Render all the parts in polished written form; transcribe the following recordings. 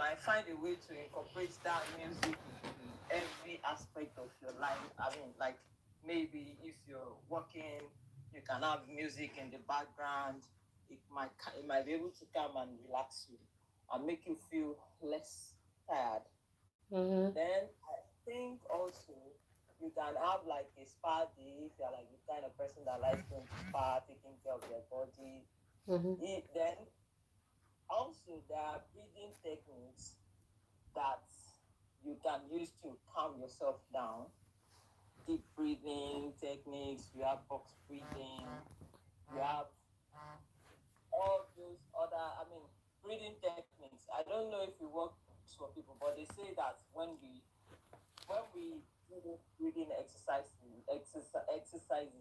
might find a way to incorporate that music in every aspect of your life. I mean, like maybe if you're working, you can have music in the background. It might be able to come and relax you and make you feel less tired. Mm-hmm. Then I think also you can have like a spa day if you're like the kind of person that likes going to spa, taking care of your body. Mm-hmm. Then also there are breathing techniques that you can use to calm yourself down. Deep breathing techniques, you have box breathing, you have all those other, I mean, breathing techniques. I don't know if it works for people, but they say that when we do those breathing exercises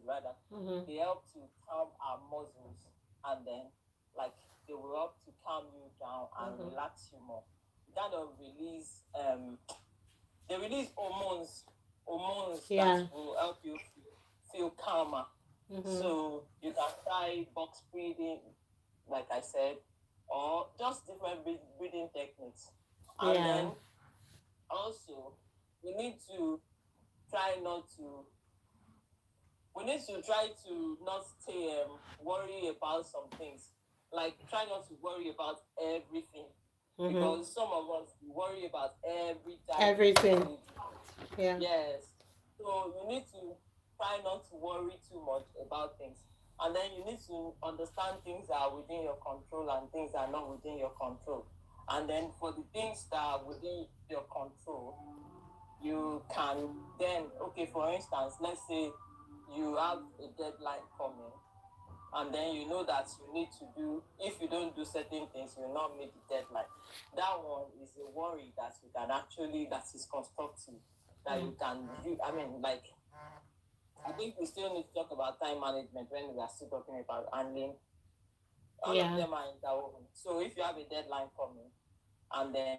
rather, Mm-hmm. they help to calm our muscles, and then like they will help to calm you down and Mm-hmm. relax you more. You kind of release they release hormones that Yeah. will help you feel calmer. Mm-hmm. So you can try box breathing, like I said, or just different breathing techniques. And then Yeah. also we need to try not to we need to try to not stay worry about some things. Like try not to worry about everything, Mm-hmm. because some of us worry about every tiny little Everything. detail. Yeah. Yes. So you need to try not to worry too much about things. And then you need to understand things that are within your control and things that are not within your control. And then for the things that are within your control, you can then, okay, for instance, let's say you have a deadline coming, and then you know that you need to do, if you don't do certain things, you will not meet the deadline. That one is a worry that you can actually, that is constructive, that Mm. you can do. I mean, like, I think we still need to talk about time management when we are still talking about handling. All of Yeah. them are interwoven. So if you have a deadline coming, and then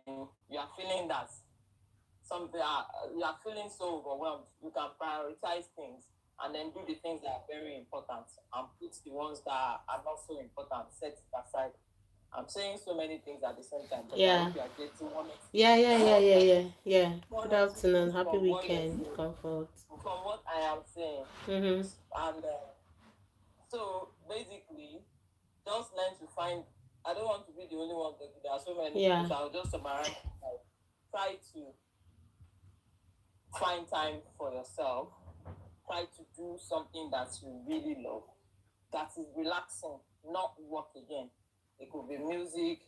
you are feeling that something, you are feeling so overwhelmed, you can prioritize things and then do the things that are very important and put the ones that are not so important, set it aside. I'm saying so many things at the same time, but I Yeah. hope you are getting Yeah. Yeah. Yeah. Yeah. Yeah. Yeah. one Good or two afternoon. things Happy from what you're weekend. saying, Comfort. from what I am saying. Mm-hmm. And so basically, just learn to find. I don't want to be the only one talking. There are so many people, Yeah. so I'll just summarize. Like, try to find time for yourself. Try to do something that you really love, that is relaxing, not work again. It could be music,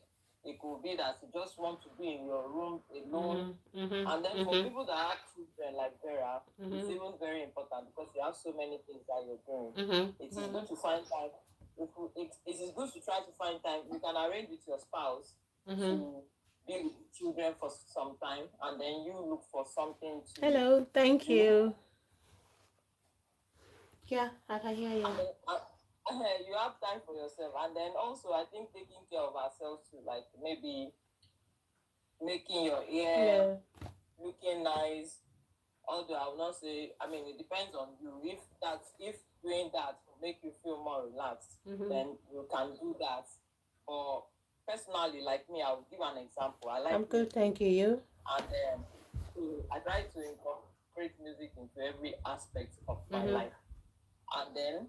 it could be that you just want to be in your room alone. Mm-hmm. Mm-hmm. And then for Mm-hmm. people that have children like Vera, it's Mm-hmm. even very important because you have so many things that you're doing. It is Mm-hmm. good to find time. It is good to try to find time. You can arrange with your spouse Mm-hmm. to be with the children for some time, and then you look for something to Hello. Thank do. you. Yeah, I can hear And you. then you have time for yourself. And then also, I think taking care of ourselves too, like maybe making your hair Hello. looking nice. Although I will not say, I mean, it depends on you. If doing that will make you feel more relaxed, Mm-hmm. then you can do that. Or personally, like me, I will give an example. I I'm like good. music, Thank you. You? and so I try to incorporate music into every aspect of my Mm-hmm. life. And then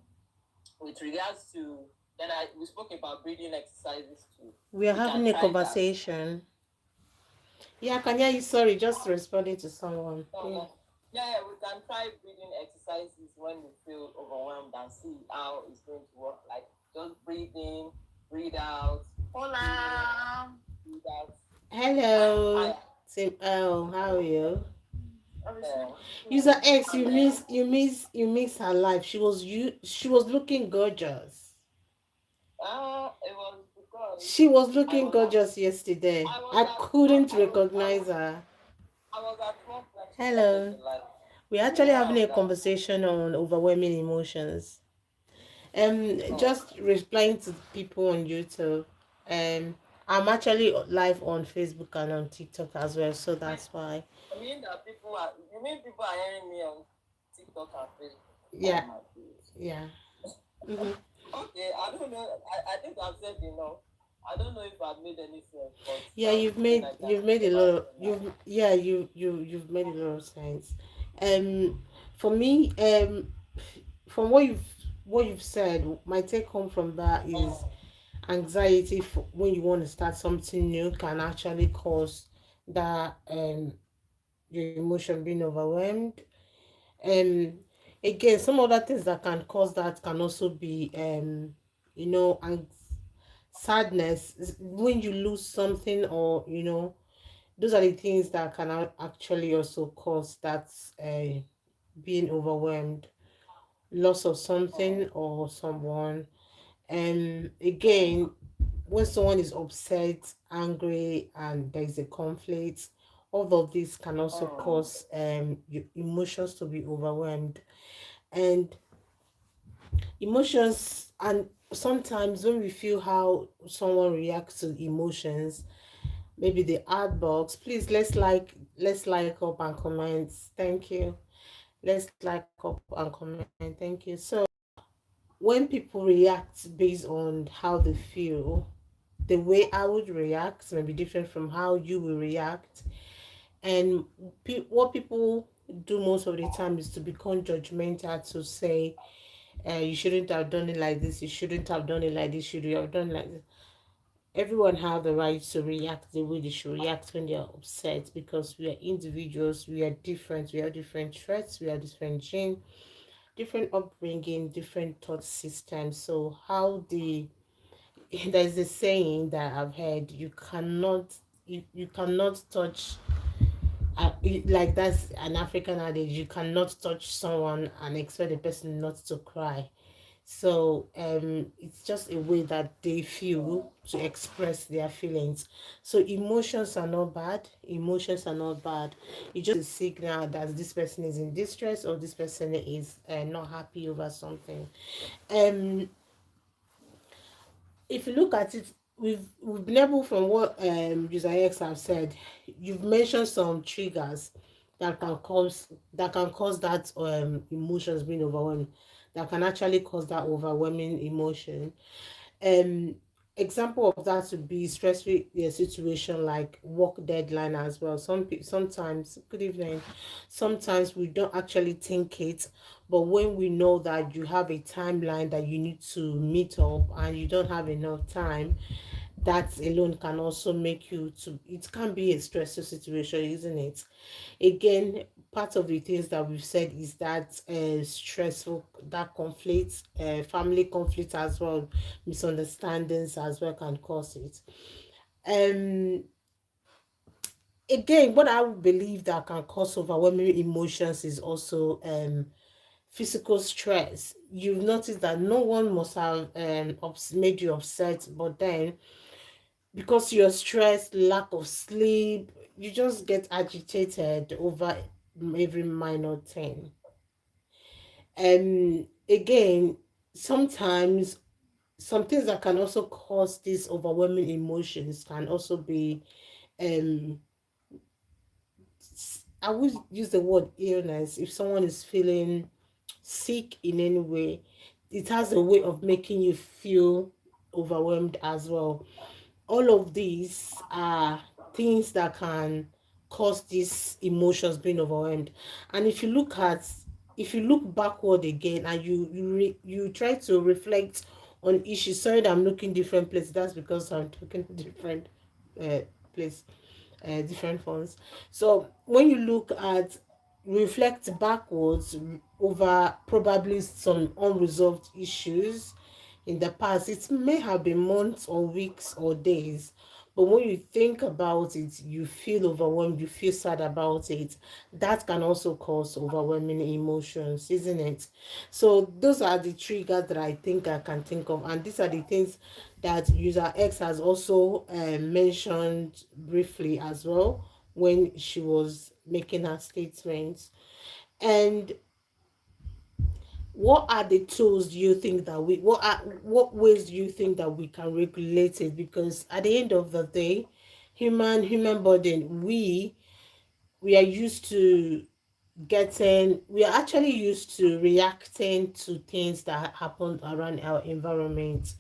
with regards to, then we spoke about breathing exercises too. We are We can having a try that. conversation. Yeah, I can hear you. Sorry, just responding to someone. Oh, Yeah. no. Yeah, we can try breathing exercises when we feel overwhelmed and see how it's going to work. Like just breathe in, breathe out, breathe in, Hola. breathe out. Hello. I Tim. Oh, how are you? uh, User X, and then you miss her life. She was looking gorgeous. it was because She was I looking was at gorgeous yesterday. I was I at work. couldn't recognize her. I was at work when she started Hello. the live. We're You actually know having I'm a that. conversation on overwhelming emotions. Oh, Just replying to people on YouTube. I'm actually live on Facebook and on TikTok as well, so I that's why. I mean that people are. You mean people are hearing me on TikTok and Facebook? Oh Yeah, my goodness. yeah. Mm-hmm. Okay, I don't know. I think I've said enough. I don't know if I've made any sense, but Yeah, that's the thing I can you've think made a lot about of for now. you've made a lot of sense. For me, from what you've said, my take home from that is Mm, anxiety for when you want to start something new can actually cause that your emotion being overwhelmed. Um, Again, some other things that can cause that can also be you know, and sadness when you lose something, or those are the things that can actually also cause that uh, being overwhelmed, loss of something mm, or someone. And mm, again, when someone is upset, angry, and there is a conflict, all of this can also mm, cause your emotions to be overwhelmed. And emotions, and sometimes when we feel how someone reacts to emotions, maybe the art box, please let's like up and comment. Thank you. Let's like up and comment. Thank you. So when people react based on how they feel, the way I would react may be different from how you will react. And what people do most of the time is to become judgmental, to say, you shouldn't have done it like this, you shouldn't have done it like this, should you have done like this. Everyone have the right to react the way they should react when they are upset, because we are individuals, we are different, we have different traits, we have different genes, different upbringing, different thought systems. So how the there's a saying that I've heard: you cannot touch like that's an African adage. You cannot touch someone and expect the person not to cry. So it's just a way that they feel to express their feelings. So emotions are not bad. Emotions are not bad. It's just a signal that this person is in distress, or this person is not happy over something. Um, if you look at it, we've been able, from what user X have said, you've mentioned some triggers that can cause that emotions being overwhelmed, that can actually cause that overwhelming emotion. um Example of that would be stressful situation like work deadline as well. Sometimes, good evening, sometimes we don't actually think it, but when we know that you have a timeline that you need to meet up and you don't have enough time, that alone can also make you to, it can be a stressful situation, isn't it? Again, part of the things that we've said is that stressful, that conflict, family conflict as well, misunderstandings as well can cause it. um Again, what I would believe that can cause overwhelming emotions is also physical stress. You've noticed that no one must have made you upset, but then because you're stressed, lack of sleep, you just get agitated over every minor thing. Again, sometimes some things that can also cause these overwhelming emotions can also be um I would use the word illness. If someone is feeling sick in any way, it has a way of making you feel overwhelmed as well. All of these are things that can cause these emotions being overwhelmed. And if you look backward again and you try to reflect on issues. Sorry that I'm looking different places. That's because I'm talking different uh place, different phones. So when you look at, reflect backwards over probably some unresolved issues in the past, it may have been months or weeks or days, but when you think about it, you feel overwhelmed, you feel sad about it. That can also cause overwhelming emotions, isn't it? So those are the triggers that I think I can think of, and these are the things that user X has also mentioned briefly as well when she was making her statements. And what are the tools do you think that what ways do you think that we can regulate it? Because at the end of the day, human body, we are used to we are actually used to reacting to things that happen around our environment.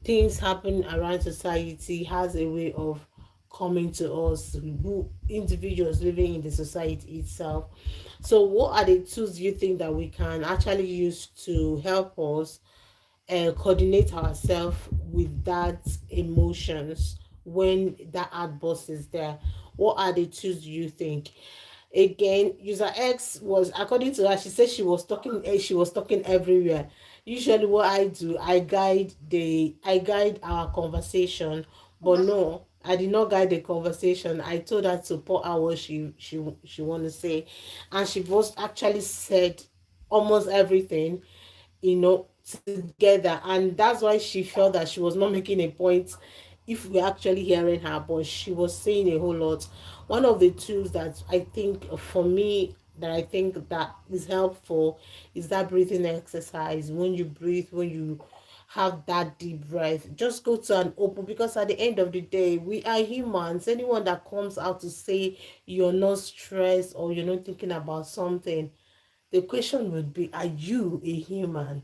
things happen around society has a way of coming to us, who individuals living in the society itself. So what are the tools you think that we can actually use to help us coordinate ourselves with that emotions when that outburst is there? What are the tools you think? Again, user X was, according to her, she said she was talking everywhere. Usually what I do, I guide our conversation, but no, I did not guide the conversation. I told her to pour out what she want to say, and she was actually said almost everything, together, and that's why she felt that she was not making a point if we're actually hearing her, but she was saying a whole lot. One of the tools that I think for me, that I think that is helpful, is that breathing exercise. When you breathe, when you have that deep breath, just go to an open, because at the end of the day, we are humans. Anyone that comes out to say you're not stressed or you're not thinking about something, the question would be, are you a human?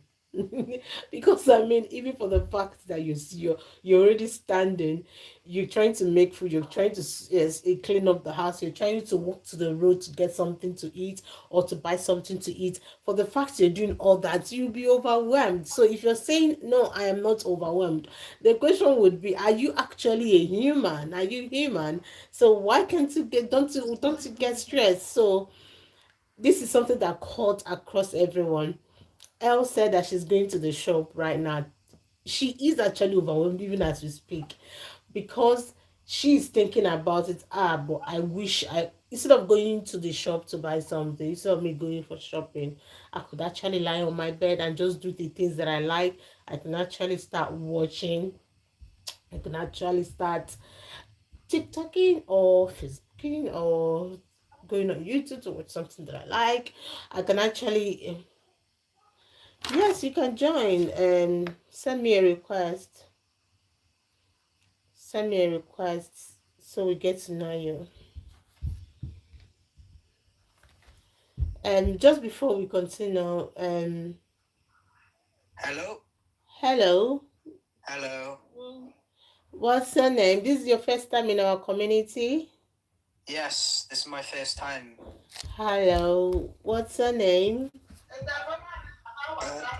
Because I mean, even for the fact that you're already standing, you're trying to make food, you're trying to, yes, clean up the house, you're trying to walk to the road to get something to eat or to buy something to eat. For the fact you're doing all that, you'll be overwhelmed. So if you're saying no, I am not overwhelmed, the question would be, are you actually a human? Are you human? So why can't you get, don't you get stressed? So this is something that caught across everyone. Elle said that she's going to the shop right now. She is actually overwhelmed even as we speak, because she's thinking about it. But I wish I, instead of going to the shop to buy something, instead of me going for shopping, I could actually lie on my bed and just do the things that I like. I can actually start watching. I can actually start TikToking or Facebooking or going on YouTube to watch something that I like. I can actually, yes, you can join and send me a request. Send me a request so we get to know you. And just before we continue, Hello? hello, Hello? what's your name? This is your first time in our community. Yes, this is my first time. Hello, what's your name?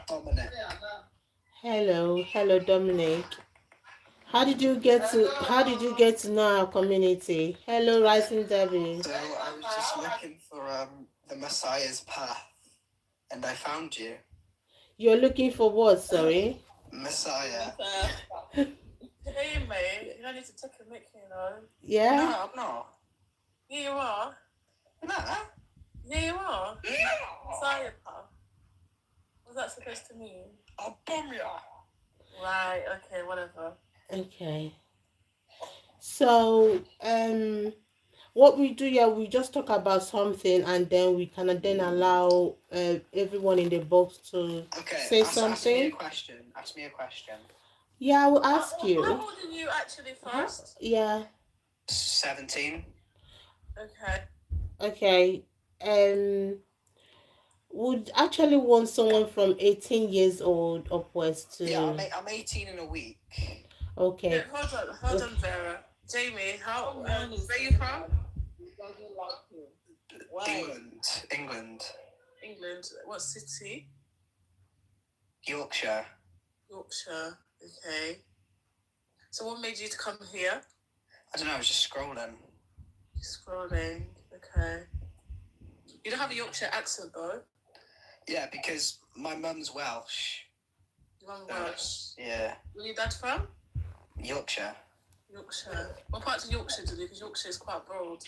Dominic. Hello, Dominic. How did you get to know our community? Hello, Rising Debbie. So I was just looking for the Messiah's path, and I found you. You're looking for what? Sorry. Messiah. Hey, mate, you don't need to take a mic, Yeah. No, I'm not. Yeah, you are. Nah. Yeah, you are. Messiah, pal. What's that supposed to mean? I'll bomb you. Right, okay, whatever. Okay. So, what we do here, we just talk about something, and then we can then allow everyone in the box to say Ask me a something. question. Ask me a question. Yeah, I will ask How you. old are you actually first? Yeah. 17. Okay. Okay. Would actually want someone from 18 years old upwards to. Yeah, I'm 18 in a week. Okay. Yeah, hold on, Vera. Jamie, where are you from? Why? England. England. What city? Yorkshire. Yorkshire. Okay. So what made you to come here? I don't know, I was just scrolling. Scrolling. Okay. You don't have a Yorkshire accent though. Yeah, because my mum's Welsh. Your mum Welsh. Yeah. Where your dad from? Yorkshire. Yorkshire. What parts of Yorkshire do you? Because Yorkshire is quite broad.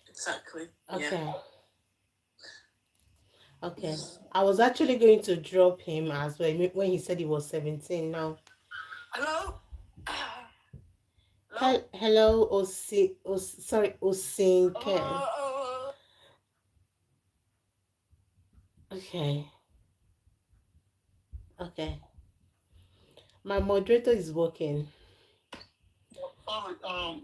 Exactly. Okay. Yeah. Okay. I was actually going to drop him as well when he said he was 17 now. Hello? Hello, Osinke. Okay. Okay. My moderator is working.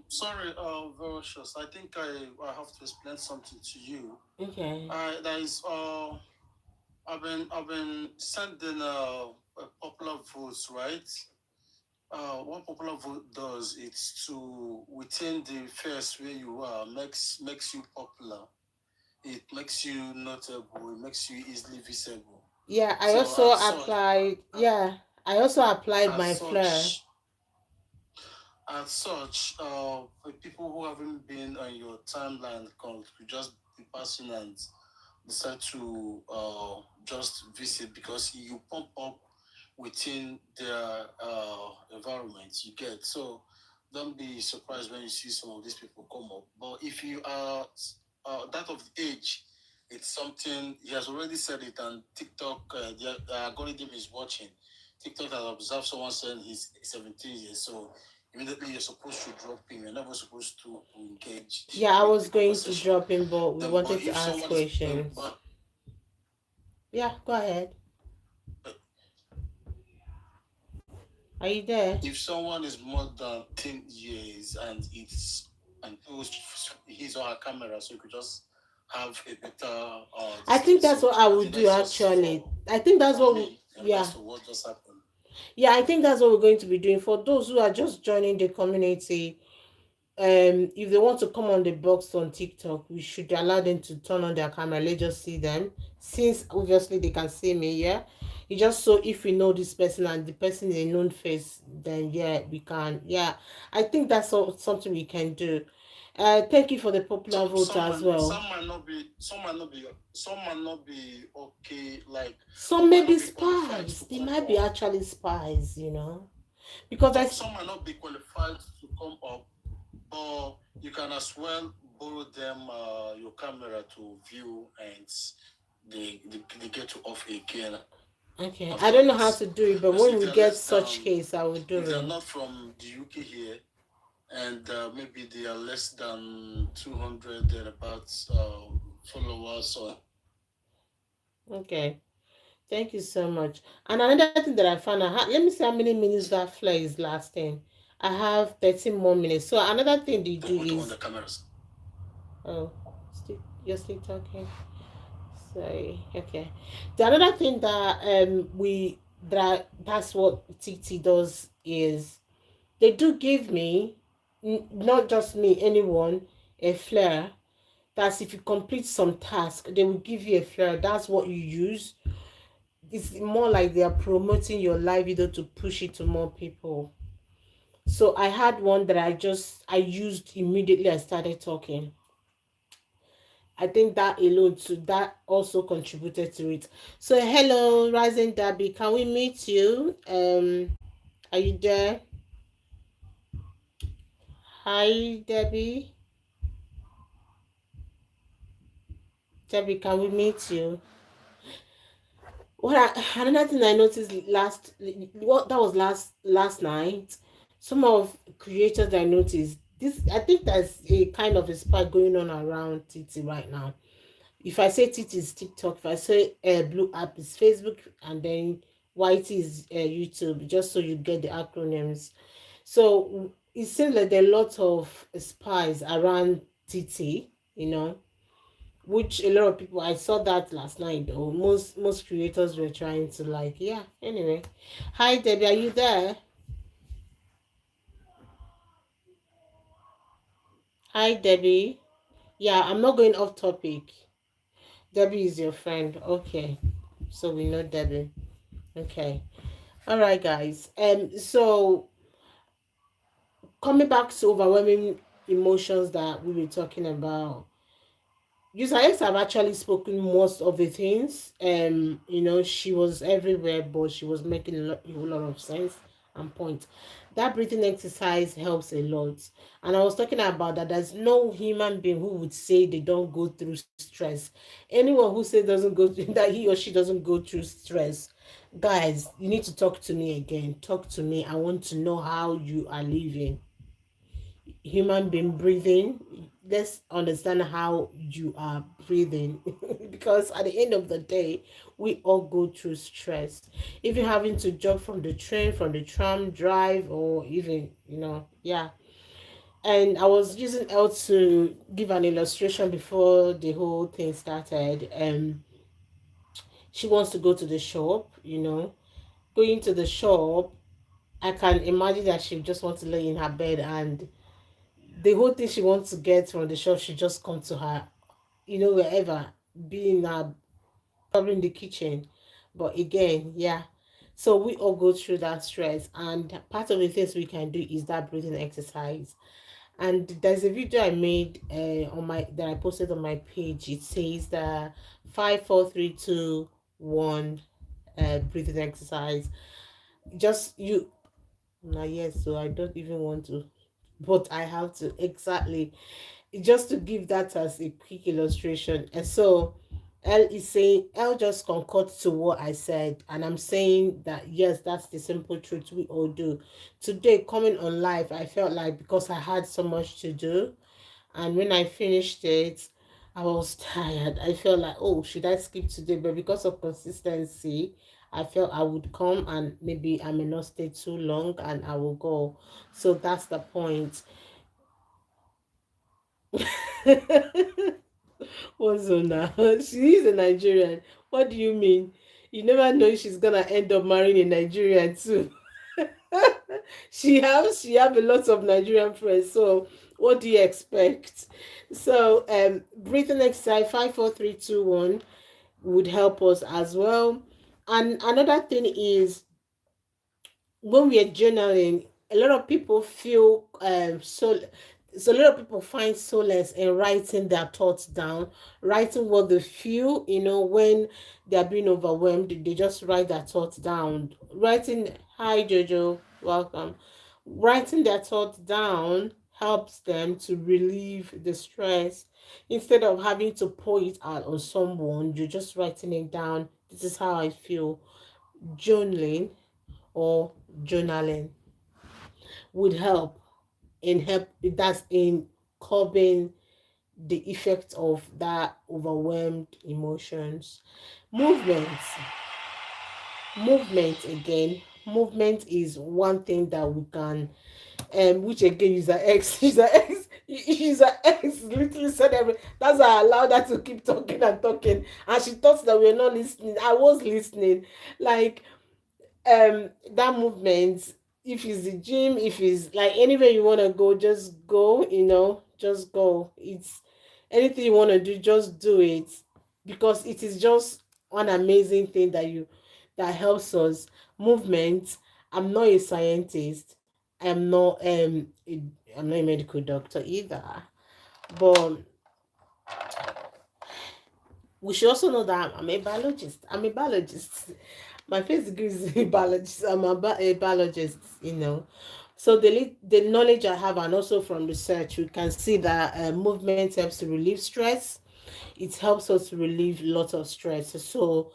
Sorry, Veracious. I think I have to explain something to you. Okay. There is I've been sending popular votes, right? What popular vote does it's to within the first where you are makes you popular. It makes you notable. It makes you easily visible. Yeah, I So also applied. Yeah, I also applied as my flair. such, for people who haven't been on your timeline, could just be passing and decide to just visit because you pump up within their environment you get. So don't be surprised when you see some of these people come up. But if you are that of the age, it's something he has already said it, and TikTok, the algorithm is watching. TikTok has observed someone saying he's 17 years, so immediately you're supposed to drop him. You're never supposed to engage Yeah, I with was the going to conversation. drop in, but we But wanted to if ask someone is, questions. Yeah, go ahead. uh, Are you there? if someone is more than 10 years and post his or her camera, so you could just have a better I this thing. think that's So what I I would think do that's just actually. I think that's for what, me in yeah. regards to what just happened. Yeah, I think that's what we're going to be doing. For those who are just joining the community, if they want to come on the box on TikTok, we should allow them to turn on their camera. Let's just see them. Since obviously they can see me, yeah. It's just so if we know this person and the person is a known face, then yeah, we can. Yeah. I think that's something we can do. Thank you for the popular Some vote as well. some might not be okay, like Some may might be not be qualified spies. to They come might be up. actually spies, you know. Because Some might not be qualified to come up, or you can as well borrow them your camera to view, and they get to off again okay, I don't know how afterwards. to do it, but Because when if we they're get less such than, case, I will do if they're it. not from the UK here, and maybe they are less than 200 thereabouts followers, or Okay. Thank you so much. And another thing that I found out, let me see how many minutes that flare is lasting. I have 13 more minutes. So another thing they do want to on is, the cameras. oh, you're still talking. Sorry. Okay. The another thing that that's what TT does is they do give me, not just me, anyone, a flare. That's if you complete some task, they will give you a flare. That's what you use. It's more like they are promoting your live video to push it to more people. So I had one that I used immediately I started talking. I think that alone too, that also contributed to it. So hello, Rising Debbie, can we meet you? Are you there? Hi Debbie. Debbie, can we meet you? Another thing I noticed what that was last night. Some of creators I noticed this. I think there's a kind of a spike going on around Titi right now. If I say Titi is TikTok, if I say Blue App is Facebook, and then White is YouTube, just so you get the acronyms. So it seems like there are lots of spies around Titi. You know, which a lot of people I saw that last night though. Most creators were trying to like, yeah. Anyway, hi Debbie, are you there? Hi Debbie. Yeah, I'm not going off topic. Debbie is your friend. Okay, so we know Debbie. Okay, all right, guys. So coming back to overwhelming emotions that we were talking about. Usais have actually spoken most of the things. She was everywhere, but she was making a whole lot of sense and point. That breathing exercise helps a lot. And I was talking about that there's no human being who would say they don't go through stress. Anyone who says doesn't go through, that he or she doesn't go through stress, guys, you need to talk to me again. Talk to me. I want to know how you are living. Human being breathing, let's understand how you are breathing because at the end of the day we all go through stress. If you're having to jump from the train, from the tram, drive, or even yeah. And I was using Elle to give an illustration before the whole thing started. she wants to go to the shop, going to the shop. I can imagine that she just wants to lay in her bed, and the whole thing she wants to get from the shop, she just come to her, wherever, be in her, probably in the kitchen. But again, yeah. So we all go through that stress, and part of the things we can do is that breathing exercise. And there's a video I made on my that I posted on my page. It says the 5 4 3 2 1 breathing exercise. Just you now, yes, so I don't even want to, but I have to, exactly, just to give that as a quick illustration. And so L just concurred to what I said, and I'm saying that yes, that's the simple truth we all do. Today, coming on live, I felt like because I had so much to do, and when I finished it, I was tired. I felt like, oh, should I skip today? But because of consistency, I felt I would come, and maybe I may not stay too long, and I will go. So that's the point. What's on now? She is a Nigerian. What do you mean? You never know if she's gonna end up marrying a Nigerian too. She have a lot of Nigerian friends. So what do you expect? So breathing exercise 5 4 3 2 1 would help us as well. And another thing is, when we are journaling, a lot of people feel so a lot of people find solace in writing their thoughts down, writing what they feel, when they are being overwhelmed, they just write their thoughts down. Writing, hi Jojo, welcome. Writing their thoughts down helps them to relieve the stress. Instead of having to pour it out on someone, you're just writing it down. This is how I feel. Journaling or journaling would help that's in curbing the effect of that overwhelmed emotions. Movement movement again movement is one thing that we can, which again is an ex she's an ex she's an ex literally said every. That's why I allowed her to keep talking and talking, and she thought that we were not listening. I was listening. Like, that movement, if it's the gym, if it's like anywhere you want to go, just go, just go. It's anything you want to do, just do it, because it is just one amazing thing that helps us. Movement. I'm not a scientist. i'm not um a, I'm not a medical doctor either, but we should also know that I'm a biologist. My first degree is a biologist. I'm a biologist, So the knowledge I have, and also from research, we can see that movement helps to relieve stress. It helps us to relieve lots of stress. So,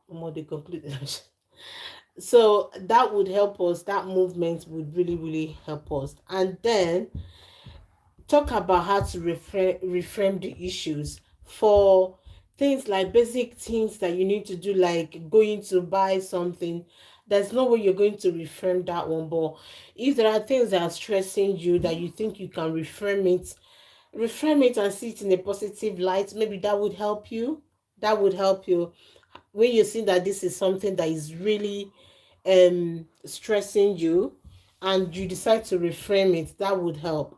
more the complete. So that would help us. That movement would really, really help us. And then talk about how to reframe the issues for things like basic things that you need to do, like going to buy something. There's no way you're going to reframe that one, but if there are things that are stressing you that you think you can reframe it and see it in a positive light, maybe that would help you when you see that this is something that is really stressing you, and you decide to reframe it. That would help.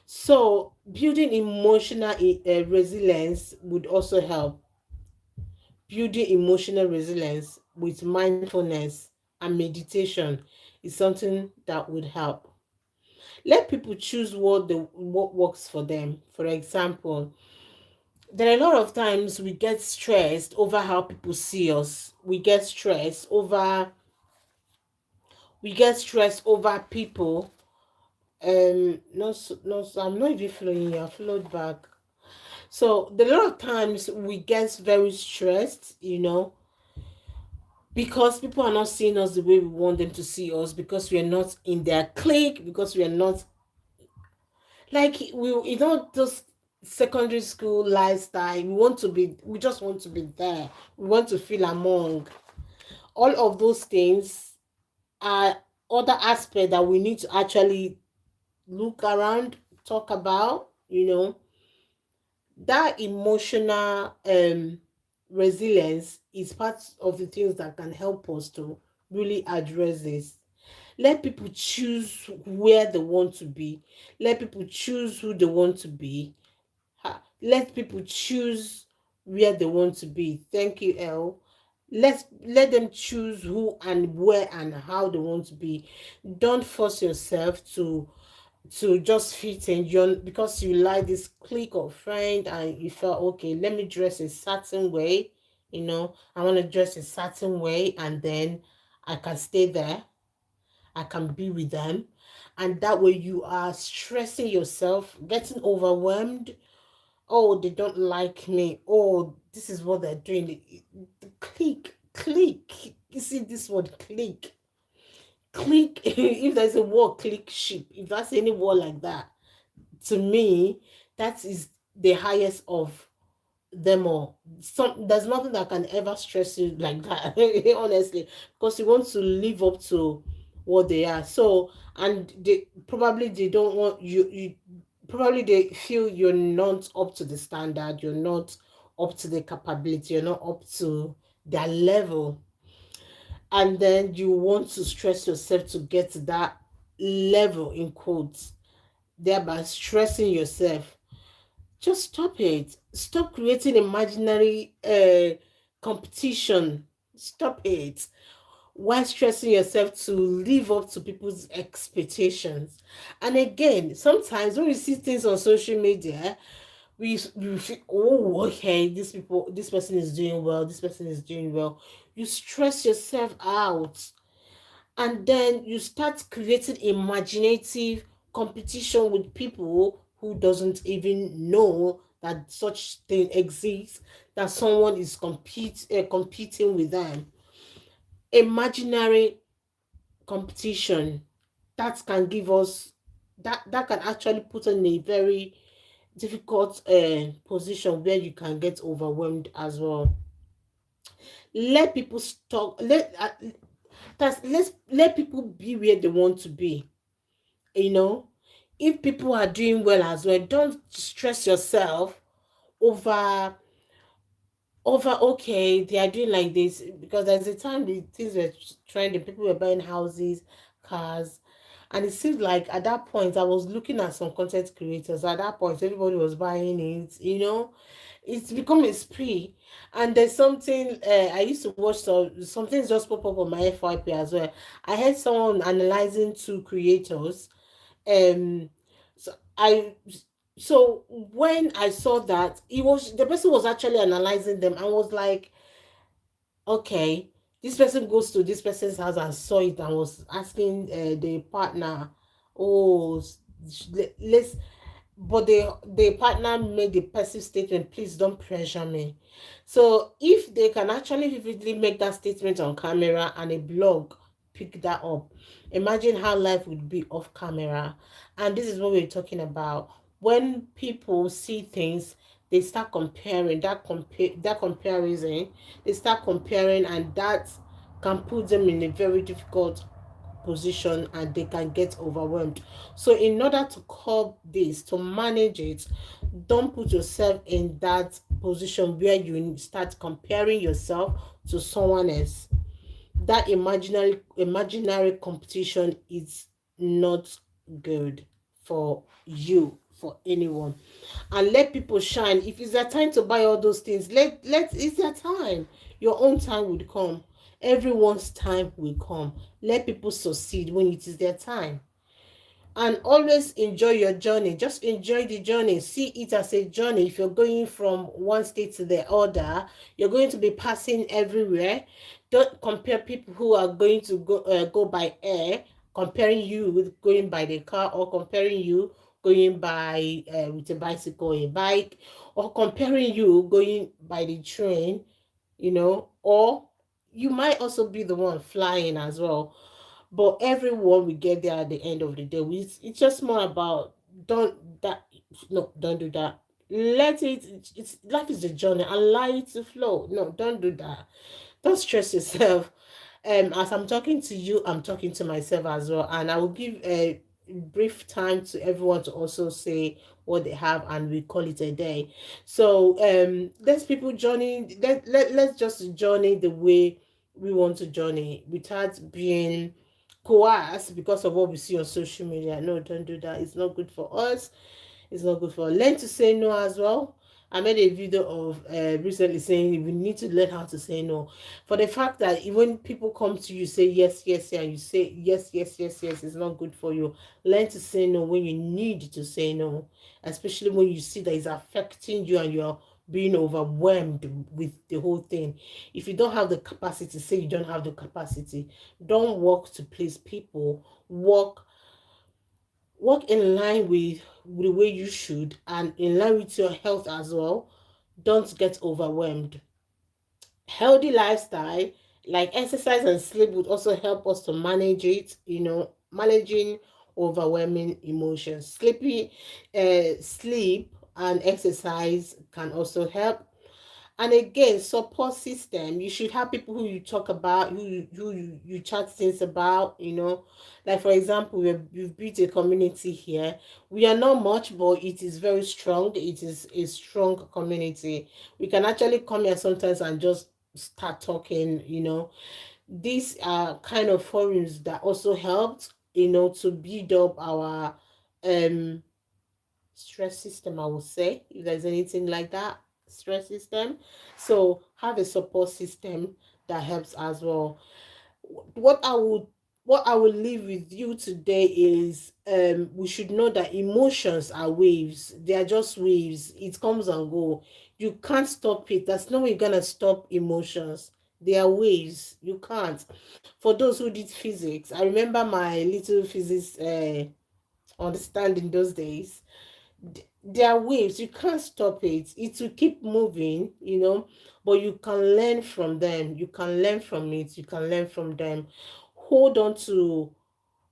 So, building emotional resilience would also help. Building emotional resilience with mindfulness and meditation is something that would help. Let people choose what works for them. For example, there are a lot of times we get stressed over how people see us. We get stressed over people. No, no, I'm not even flowing here. Flowed back. So a lot of times we get very stressed, because people are not seeing us the way we want them to see us, because we are not in their clique, because we are not like just secondary school lifestyle. We just want to be there. We want to feel among. All of those things are other aspects that we need to actually look around, talk about, That emotional resilience is part of the things that can help us to really address this. Let people choose where they want to be. Let people choose who they want to be. Let people choose where they want to be. Thank you, El. Let them choose who and where and how they want to be. Don't force yourself to just fit in. You're, because you like this clique of friend and you felt okay, let me dress a certain way. I want to dress a certain way, and then I can stay there. I can be with them. And that way you are stressing yourself, getting overwhelmed. Oh, they don't like me. Oh, this is what they're doing. Click. You see this word, click. Click. If there's a word, click sheep. If that's any word like that, to me, that is the highest of them all. There's nothing that can ever stress you like that, honestly, because you want to live up to what they are. So, and they don't want you. Probably they feel you're not up to the standard. You're not up to the capability. You're not up to their level, and then you want to stress yourself to get to that level in quotes, thereby stressing yourself. Just stop it. Stop creating imaginary competition. Stop it. Why stressing yourself to live up to people's expectations? And again, sometimes when we see things on social media, we feel, oh, okay, this person is doing well, this person is doing well. You stress yourself out, and then you start creating imaginative competition with people who doesn't even know that such thing exists, that someone is competing with them. Imaginary competition that can give us that can actually put in a very difficult position where you can get overwhelmed as well. Let people stop. Let people be where they want to be. you know if people are doing well as well, don't stress yourself over okay, they are doing like this, because there's a time the things were trending, people were buying houses, cars, and it seems like at that point I was looking at some content creators. At that point everybody was buying it. It's become a spree. And there's something I used to watch, so something just pop up on my FYP as well. I heard someone analyzing two creators. um so I so when I saw that, it was the person was actually analyzing them and was like, okay, this person goes to this person's house and saw it and was asking the partner, oh, let's, but the partner made the passive statement, please don't pressure me. So if they can actually vividly make that statement on camera and a blog pick that up, imagine how life would be off camera. And this is what we're talking about. When people see things, they start comparing. That comparison, they start comparing, and that can put them in a very difficult position, and they can get overwhelmed. So in order to curb this, to manage it, don't put yourself in that position where you start comparing yourself to someone else. That imaginary competition is not good for you, for anyone. And let people shine. If it's their time to buy all those things, let it's their time. Your own time will come. Everyone's time will come. Let people succeed when it is their time. And always enjoy your journey. Just enjoy the journey. See it as a journey. If you're going from one state to the other, you're going to be passing everywhere. Don't compare people who are going to go by air, comparing you with going by the car, or comparing you going by with a bicycle or a bike, or comparing you going by the train, or you might also be the one flying as well. But everyone will get there at the end of the day. It's just more about, don't that no, don't do that. Let it's life is a journey. Allow it to flow. No, don't do that. Don't stress yourself. As I'm talking to you, I'm talking to myself as well. And I will give brief time to everyone to also say what they have, and we call it a day. So let's people journey, let's just journey the way we want to journey without being coerced because of what we see on social media. No, don't do that. It's not good for us. It's not good for us. Learn to say no as well. I made a video of recently saying we need to learn how to say no. For the fact that even people come to you say yes, yes, yeah, and you say yes, yes, yes, yes, it's not good for you. Learn to say no when you need to say no, especially when you see that it's affecting you and you're being overwhelmed with the whole thing. If you don't have the capacity, say you don't have the capacity. Don't work to please people. Work in line with the way you should and in line with your health as well. Don't get overwhelmed. Healthy lifestyle like exercise and sleep would also help us to manage it, managing overwhelming emotions. Sleep and exercise can also help. And again, support system, you should have people who you talk about, who you chat things about, like for example, we've built a community here. We are not much, but it is very strong. It is a strong community. We can actually come here sometimes and just start talking. These are kind of forums that also helped, to build up our um stress system, I would say, if there's anything like that, stress system. So have a support system that helps as well. What I would leave with you today is we should know that emotions are waves. They are just waves. It comes and go. You can't stop it. There's no way you're gonna stop emotions. They are waves. You can't. For those who did physics, I remember my little physics understanding those days. There are waves. You can't stop it. It will keep moving, but you can learn from them. You can learn from it. You can learn from them. Hold on to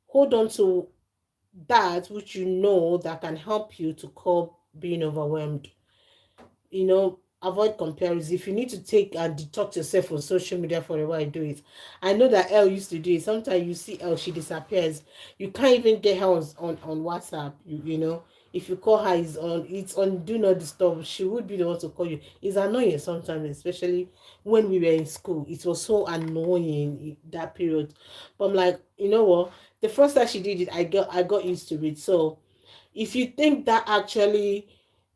hold on to that which you know that can help you to cope being overwhelmed. Avoid comparison. If you need to take and detox yourself on social media for a while, do it. I know that Elle used to do it. Sometimes you see Elle, she disappears. You can't even get her on WhatsApp. If you call her, it's on do not disturb. She would be the one to call you. It's annoying sometimes, especially when we were in school. It was so annoying that period. But I'm like, you know what? The first time she did it, I got used to it. So if you think that actually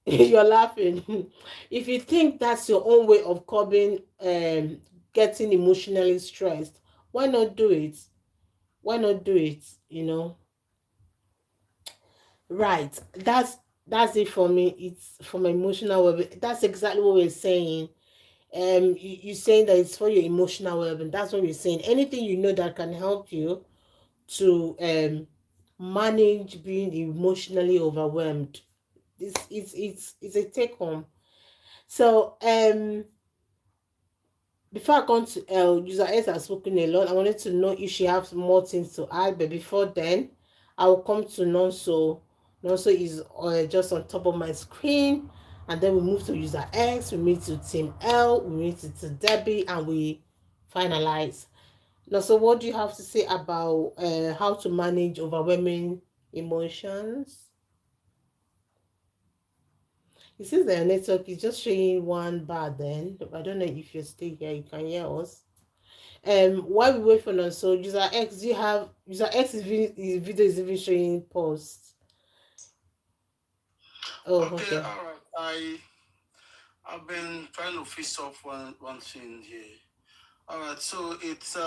you're laughing, if you think that's your own way of coping, getting emotionally stressed, why not do it? Why not do it? Right, that's it for me. It's for my emotional well-being. That's exactly what we're saying. You're saying that it's for your emotional well-being. That's what we're saying. Anything that can help you to manage being emotionally overwhelmed. It's a take home. So before I come to user S has spoken a lot. I wanted to know if she has more things to add, but before then, I will come to Nonso. Nonso is just on top of my screen, and then we move to user X. We meet to Team L. We meet to Debbie, and we finalize. Nonso, what do you have to say about how to manage overwhelming emotions? It says that your network is just showing one bar then. I don't know if you're still here, you can hear us. While we wait for now, so user X, do you have user X his video is even showing posts. Oh, Okay, okay. all right. I've been trying to fix off one thing here. All right, so it's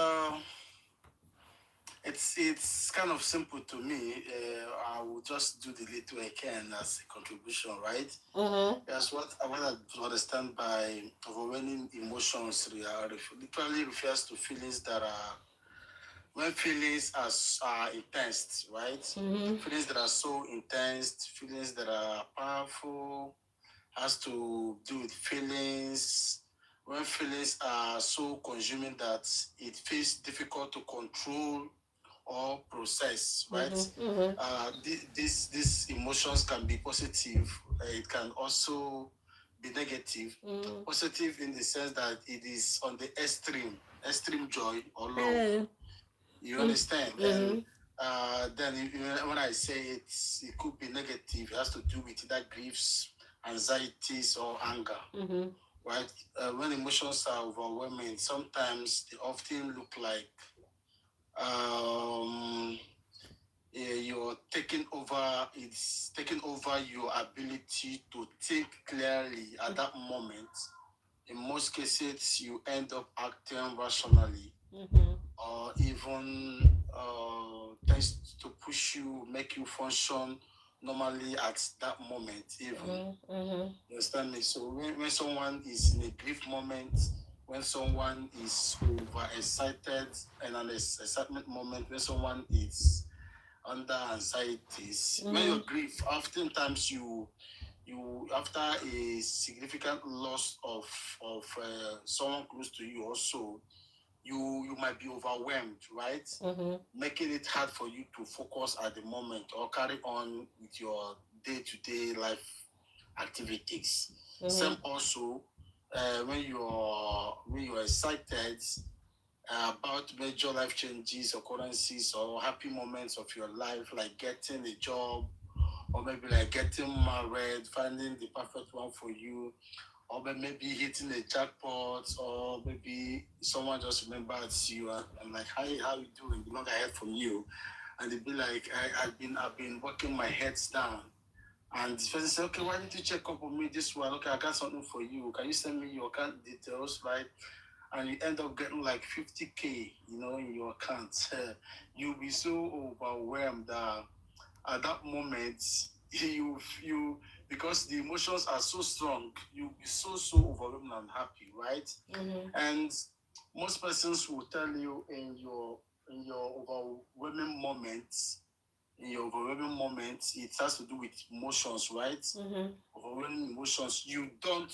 kind of simple to me. I will just do the little I can as a contribution, right? Mm-hmm. That's what I want to understand by overwhelming emotions. Literally refers to feelings that are when feelings are intense, right? Mm-hmm. Feelings that are so intense, feelings that are powerful, has to do with feelings. When feelings are so consuming that it feels difficult to control or process, right? Mm-hmm. Mm-hmm. These emotions can be positive. It can also be negative. Mm-hmm. Positive in the sense that it is on the extreme joy or love. Hey. You understand? And Mm-hmm. When I say it could be negative, it has to do with either griefs, anxieties, or anger. Mm-hmm. Right? When emotions are overwhelming, sometimes they often look like um, you're taking over. It's taking over your ability to think clearly at that moment. In most cases, you end up acting rationally, Mm-hmm. or even tends to push you, make you function normally at that moment, even. Mm-hmm. You understand me? So when someone is in a grief moment, when someone is overexcited and an excitement moment, when someone is under anxieties, when Mm-hmm. you grief, oftentimes you after a significant loss of someone close to you also, you might be overwhelmed, right? Mm-hmm. Making it hard for you to focus at the moment or carry on with your day-to-day life activities. Mm-hmm. Same also when you're excited about major life changes, occurrences, or happy moments of your life, like getting a job, or maybe like getting married, finding the perfect one for you, or maybe hitting a jackpot, or maybe someone just remembers you and I'm like, hi, how you doing? The long I heard from you. And they'd be like, I've been working my heads down. And the person say, okay, why didn't you check up on me this one? Okay, I got something for you. Can you send me your account details, right? And you end up getting like 50K, in your account. You'll be so overwhelmed that at that moment you because the emotions are so strong, you'll be so overwhelmed and happy, right? Mm-hmm. And most persons will tell you in your overwhelming moments, it has to do with emotions, right? Mm-hmm. Overwhelming emotions, you don't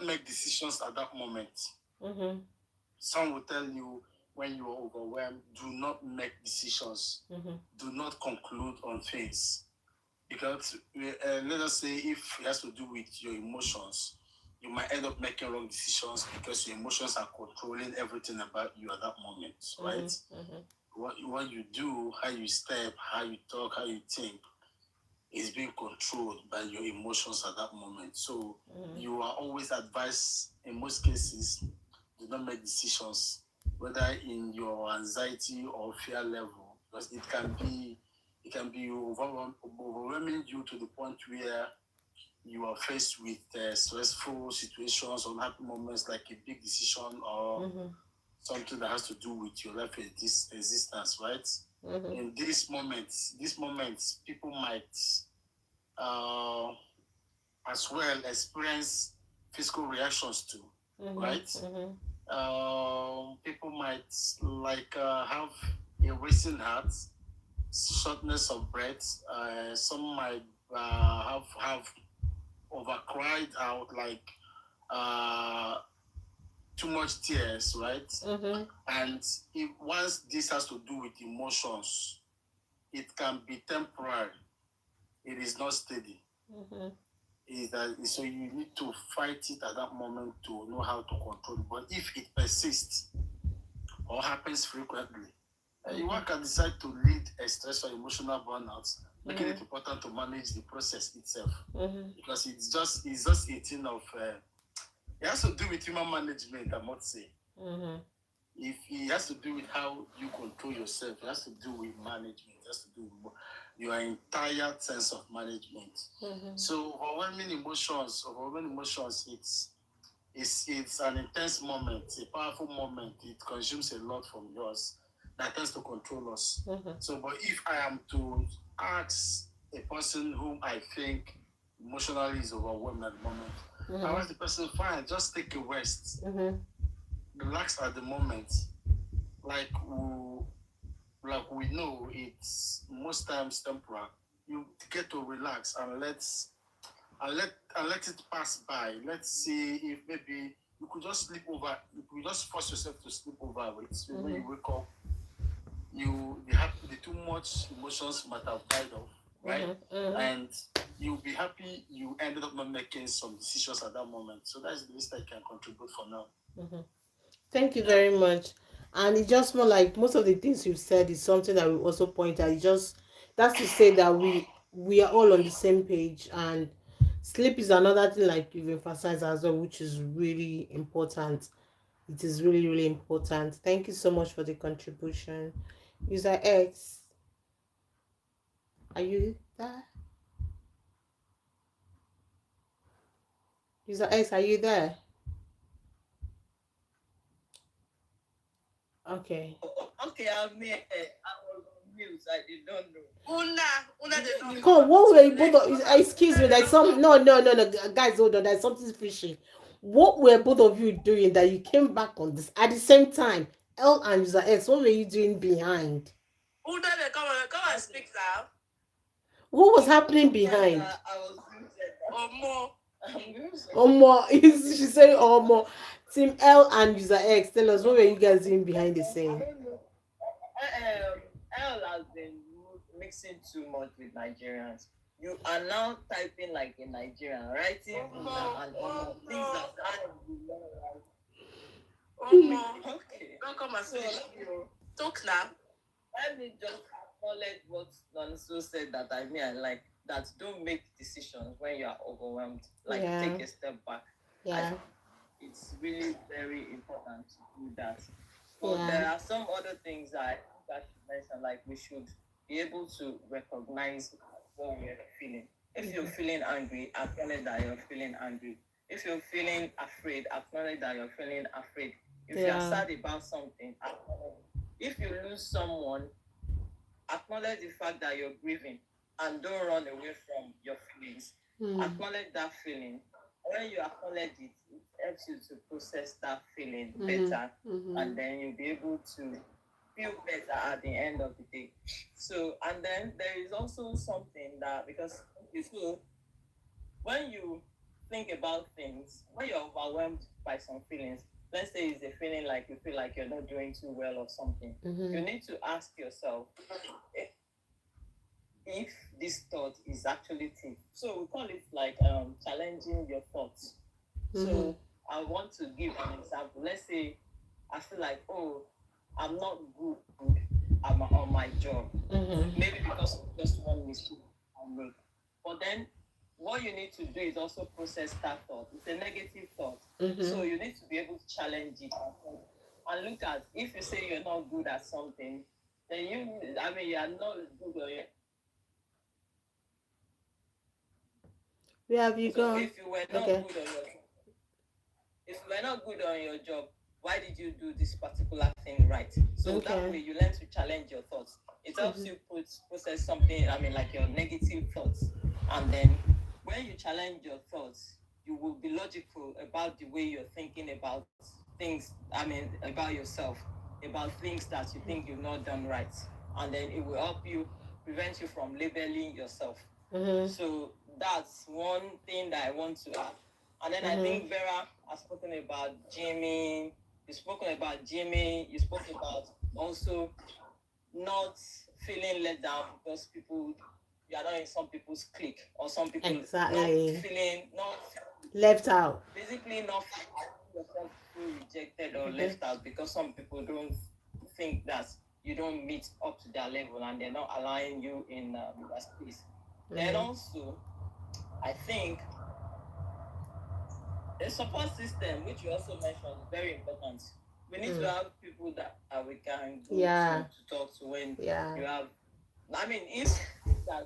make decisions at that moment. Mm-hmm. Some will tell you when you are overwhelmed, do not make decisions, Mm-hmm. do not conclude on things. Because let us say if it has to do with your emotions, you might end up making wrong decisions because your emotions are controlling everything about you at that moment, right? Mm-hmm. What you do, how you step, how you talk, how you think is being controlled by your emotions at that moment. So Mm-hmm. you are always advised in most cases, do not make decisions, whether in your anxiety or fear level, because it can be overwhelming you to the point where you are faced with stressful situations, unhappy moments, like a big decision or Mm-hmm. something that has to do with your life existence, right? Mm-hmm. In these moments, people might uh, as well experience physical reactions too, Mm-hmm. right? Mm-hmm. People might like have a racing heart, shortness of breath. Some might have overcried out, like uh, too much tears, right? Mm-hmm. And once this has to do with emotions, it can be temporary. It is not steady. Mm-hmm. So you need to fight it at that moment to know how to control it. But if it persists or happens frequently, one can decide to lead a stress or emotional burnout, making it important to manage the process itself, Mm-hmm. because it's just a thing of it has to do with human management, I must say. Mm-hmm. If it has to do with how you control yourself, it has to do with management, it has to do with your entire sense of management. Mm-hmm. So overwhelming emotions, it's an intense moment, a powerful moment. It consumes a lot from yours that tends to control us. Mm-hmm. So, but if I am to ask a person whom I think emotionally is overwhelmed at the moment, I Mm-hmm. ask the person, fine, just take a rest, Mm-hmm. relax at the moment. Like we know it's most times temporal. You get to relax and let it pass by. Let's see if maybe you could just sleep over. You could just force yourself to sleep over it. So when you wake up, the too much emotions might have died off, right? Mm-hmm. And you'll be happy you ended up not making some decisions at that moment. So that's the least I can contribute for now. Mm-hmm. Thank you Yeah. very much. And it's just more like most of the things you've said is something that we also point out. It's just that's to say that we are all on the same page, and sleep is another thing like you've emphasized as well, which is really important. It is really, really important. Thank you so much for the contribution. User X, are you there? User X, are you there? Okay. Okay, I'm here. I was on mute. I did not know. Una did not Come, what were both of, excuse me, Una there's did some, not no, guys, hold on, there's something fishy. What were both of you doing that you came back on this at the same time? L and User X, what were you doing behind? Una, come and speak now. What was happening behind? I was muted. Or more. Omo, she said Omo. Team L and User X, tell us what were you guys doing behind the scene? I don't know. L has been mixing too much with Nigerians. You are now typing like a Nigerian, writing and things that okay. Don't come and say talk now. Let me just acknowledge what Nonso said that I like that don't make decisions when you are overwhelmed. Like take a step back. Yeah. It's really very important to do that. But there are some other things that I should mention, like we should be able to recognize what we're feeling. If you're feeling angry, acknowledge that you're feeling angry. If you're feeling afraid, acknowledge that you're feeling afraid. If you're sad about something, acknowledge. If you lose someone, acknowledge the fact that you're grieving and don't run away from your feelings. Acknowledge that feeling. When you acknowledge it, it helps you to process that feeling better, and then you'll be able to feel better at the end of the day. So, and then there is also something that, because you feel when you think about things, when you're overwhelmed by some feelings, let's say it's a feeling like you feel like you're not doing too well or something, you need to ask yourself if this thought is actually true. So we call it like challenging your thoughts. So I want to give an example. Let's say I feel like, oh, I'm not good on my job. Maybe because of just one mistake I made. But then what you need to do is also process that thought. It's a negative thought. So you need to be able to challenge it and look at, if you say you're not good at something, then you are not good on it. Where have you gone? If you were not good on your job, if you were not good on your job, why did you do this particular thing right? So that way you learn to challenge your thoughts. It helps you process something, like your negative thoughts. And then when you challenge your thoughts, you will be logical about the way you're thinking about things, about yourself, about things that you think you've not done right. And then it will help you prevent you from labeling yourself. So that's one thing that I want to add. And then I think Vera has spoken about gymming. You spoke about also not feeling let down because you are not in some people's clique, or some people not left out. Basically, not yourself feel rejected or left out because some people don't think that you don't meet up to their level and they're not allowing you in that space. Then also, I think the support system, which you also mentioned, is very important. We need to have people that we can go to talk to when you have. If that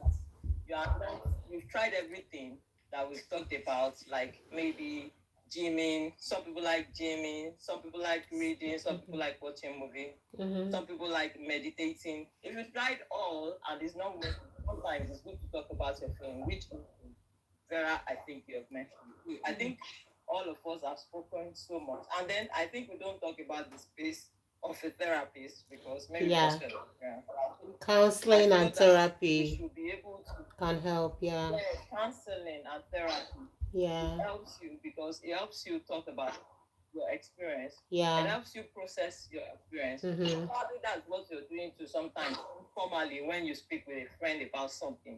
you've tried everything that we've talked about, like maybe gymming. Some people like gymming. Some people like reading. Some people like watching movie. Some people like meditating. If you tried all and it's not working, sometimes it's good to talk about your feeling, which Vera, I think you have mentioned. I think all of us have spoken so much. And then I think we don't talk about the space of a therapist because maybe counseling and therapy should be able to can help. Counseling and therapy helps you because it helps you talk about your experience. It helps you process your experience. Probably that's what you're doing to sometimes formally when you speak with a friend about something.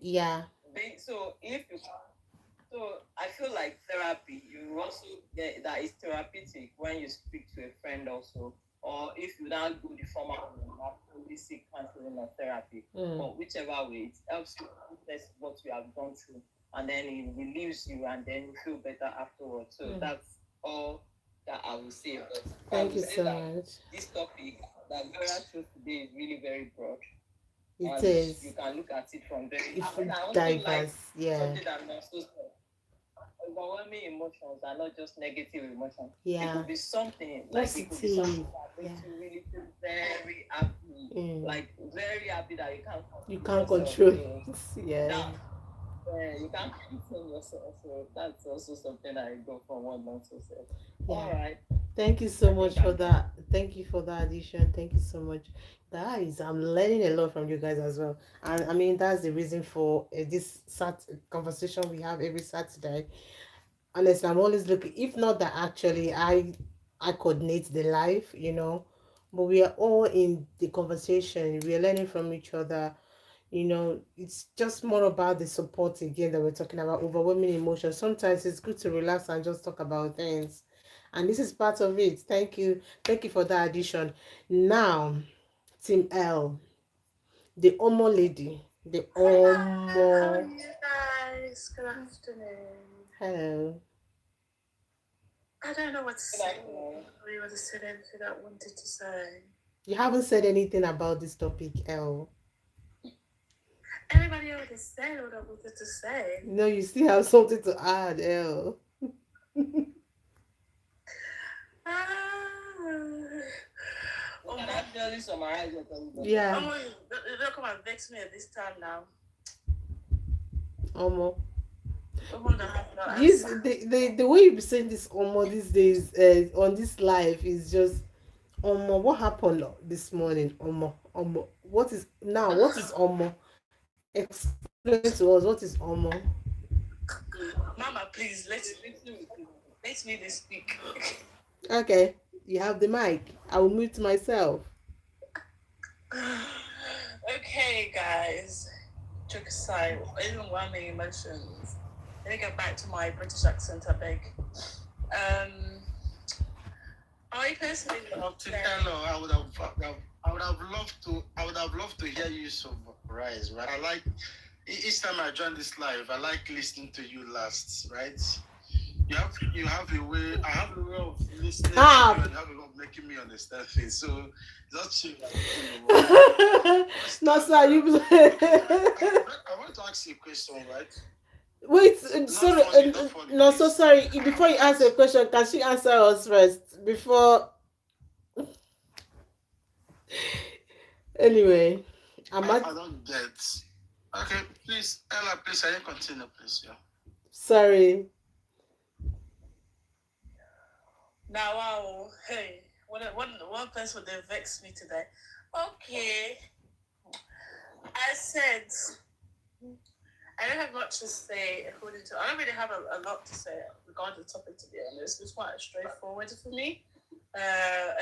So I feel like therapy, you also that is therapeutic when you speak to a friend also, or if you now go the formal way, have only seek counseling or therapy. But whichever way, it helps you process what you have gone through, and then it relieves you, and then you feel better afterwards. So that's all that I will say. But I Thank will you say so that much. this topic that Vera chose today is really very broad, It and is. you can look at it from very. If And I also like diverse, yeah. something that Nurse said, overwhelming emotions are not just negative emotions. It Yeah. could be something like it could be something Positive. that Yeah. makes you really feel very happy, Mm. like very happy that you can't You control can't yourself. control So it. Yeah. that you can't control yourself. So that's also something I go from what Nonso said. All Yeah. right, Thank you so I much think for I'm done. that. Thank you for that addition. Thank you so much. Guys, I'm learning a lot from you guys as well. And I mean, that's the reason for this conversation we have every Saturday. Honestly, I'm always looking, if not that actually I coordinate the live, but we are all in the conversation. We are learning from each other. It's just more about the support again that we're talking about, overwhelming emotions. Sometimes it's good to relax and just talk about things, and this is part of it. Thank you for that addition. Now, Team L, the Omo lady, the How are Omo. you guys? Good afternoon. Hello. I don't know what to Good say. afternoon. I really want to say anything I wanted to say. You haven't said anything about this topic, L. Everybody already said what I wanted to say. No, you still have something to add, L. You can actually summarize what everybody. Yeah, Don't come and vex me at this time now. Omo. Someone that have no This answer. the way you be saying this Omo these days on this live is just Omo. What happened this morning, Omo? Omo. What is Omo? Explain to us what is Omo. Mama, please let me this speak. Okay, you have the mic. I will mute myself. Okay, guys. Joke aside, overwhelming emotions. Let me get back to my British accent, I beg. I personally Hello, I would have loved to hear you summarize, right? I like each time I join this live, I like listening to you last, right? You have a way. I have a way of listening to you, and you have a way of making me understand things. So that's chill. No, sir, you. I want to ask you a question, right? Wait, Not sorry, funny, not funny, no, so please. sorry. Before you answer the question, can she answer us first? Before, anyway, I don't get. Okay, please, Ella, please, can you continue, please? Yeah. sorry. Now, wow, hey, one person they vexed me today. Okay, I said I don't have much to say according to. I don't really have a lot to say regarding the topic, to be honest. It's quite straightforward for me.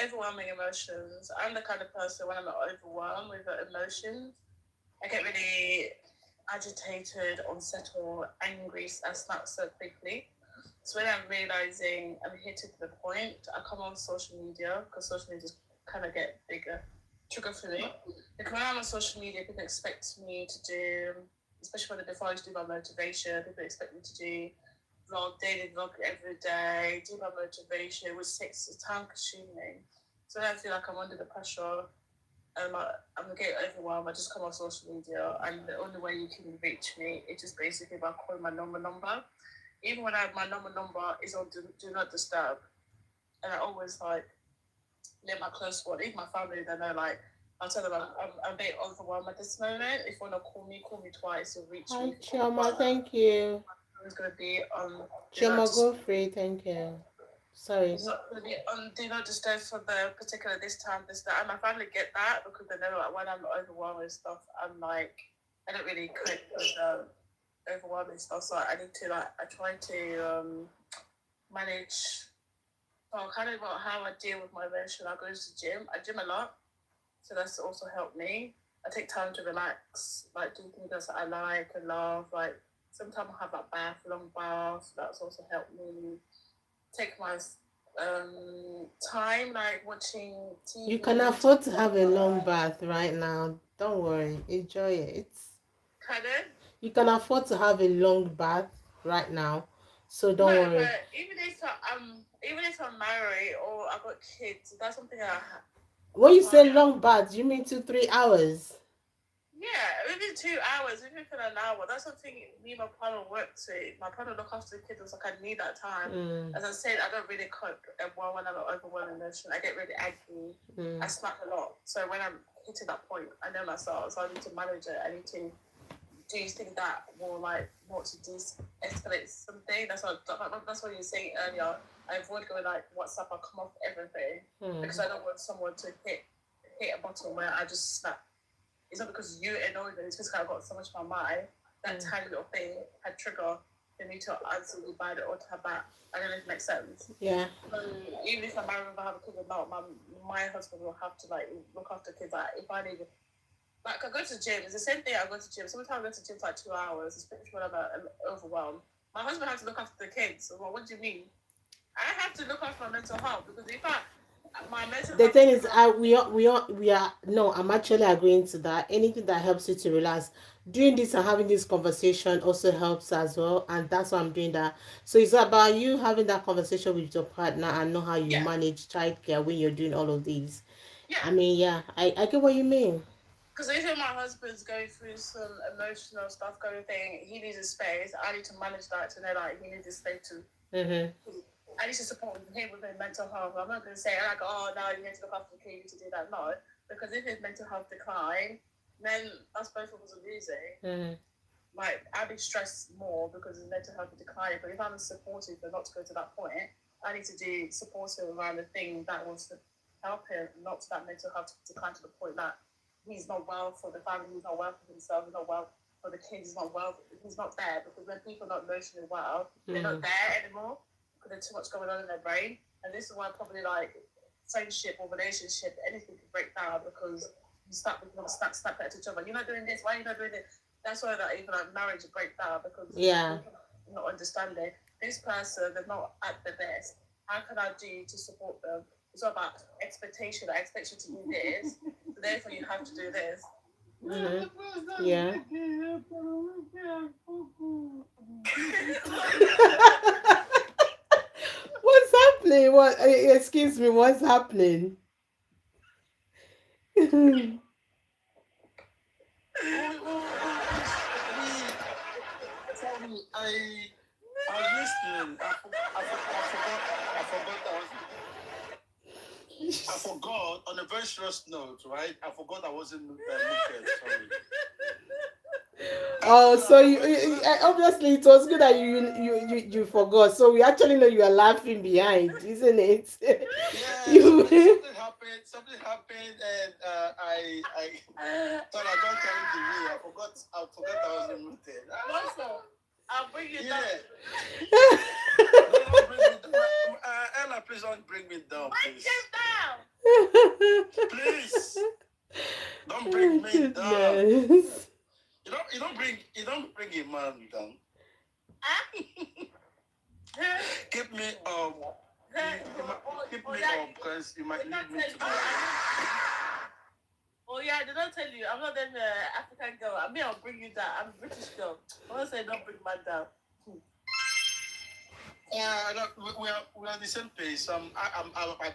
Overwhelming emotions. I'm the kind of person when I'm overwhelmed with emotions, I get really agitated, unsettled, angry. I snap so quickly. So when I'm realizing I'm hitting the point, I come on social media because social media just kind of get bigger trigger for me. Because when I'm on social media, people expect me to do, especially before I do my motivation, people expect me to do daily vlog every day, do my motivation, which takes time consuming. So I feel like I'm under the pressure and I'm getting overwhelmed. I just come on social media, and the only way you can reach me is just basically by calling my number. Even when my number is on do not disturb, and I always let my close one, even my family, they know I'll tell them I'm a bit overwhelmed at this moment. If you want to call me twice, you'll reach Hi, me. Chioma, thank you. It's going to be on Chioma, go free, thank you. Sorry. It's not going to be on do not disturb for the particular this time, this that. And my family get that because they know when I'm overwhelmed with stuff, I'm I don't really cope with overwhelming stuff. So I need to I try to manage kind of about how I deal with my emotion. I go to the gym. I gym a lot, so that's also helped me. I take time to relax, do things that I like and love. Sometimes I have long bath. That's also helped me take my time, like watching TV. You can afford to have a long bath right now. Don't worry. Enjoy it. Pardon? You can afford to have a long bath right now. So don't No, worry. but even if I'm married or I got kids, that's something When you say long bath, you mean 2-3 hours? yeah, maybe 2 hours, even for an hour. That's something me and my partner work to. My partner look after the kids. It's like I need that time. Mm, As I said, I don't really cope well when I'm overwhelmed emotion. I get really angry. I mm, snap a lot. So when I'm hitting that point, I know myself. So I need to manage it. I need to do things that will like want to de-escalate something. That's what you were saying earlier. I avoid going like WhatsApp. I come off everything because I don't want someone to hit a button where I just snap. It's not because you annoy them, it's because I've got so much on my mind. That tiny little thing had trigger for me to absolutely bite it or to have that. I don't know if it makes sense. yeah. So even if I'm married, if I have a kid or not, my husband will have to like look after kids. Like if I need, like I go to gym, it's the same thing. I go to gym. Sometimes I go to gym for like 2 hours, especially when I'm overwhelmed. My husband has to look after the kids. So what do you mean? I have to look after my mental health because if my mental The health thing is, we are no, I'm actually agreeing to that. Anything that helps you to relax, doing this and having this conversation also helps as well, and that's why I'm doing that. So it's about you having that conversation with your partner and know how you yeah. manage childcare when you're doing all of these. Yeah. I mean, yeah, I get what you mean. Because even my husband's going through some emotional stuff, going thing, he needs a space. I need to manage that to know that he needs a space too. Mm-hmm. I need to support him with his mental health. I'm not going to say like, oh no, you need to look after the kid, you need to do that. No, because if his mental health decline, then us both of us are losing. Mm-hmm. Like I'll be stressed more because his mental health is declining. But if I'm supportive, but not to go to that point, I need to do supportive around the thing that wants to help him, not to that mental health to decline to the point that he's not well for the family, he's not well for himself, he's not well for the kids, he's not well, he's not there. Because when people are not emotionally well, they're not there anymore because there's too much going on in their brain. And this is why probably like friendship or relationship, anything can break down because you start snap at each other. You're not doing this, why are you not doing this? That's why that even like marriage break down because Yeah. you're not understanding this person, they're not at the best. How can I do to support them? It's all about expectation. I expect you to do this, so therefore you have to do this. Mm-hmm. Yeah. What's happening? What? Excuse me. What's happening? Sorry, I was listening. I forgot on a very serious note, right? I forgot I wasn't muted. Sorry. Oh, so obviously it was good that you forgot. So we actually know you are laughing behind, isn't it? Yeah, You. something happened, and I thought I got carried away. I forgot I was muted. Also, I'll bring you down. Yeah. Don't bring me down. Ella, please don't bring me down, Bring please. him down. Please, don't bring me down. Goodness. You don't bring a man down. Keep me keep me up because you might need me to. Oh yeah, they don't tell you. I'm not an African girl. I mean, I'll bring you down. I'm a British girl. I want to say don't bring man down. Yeah, we are the same pace. I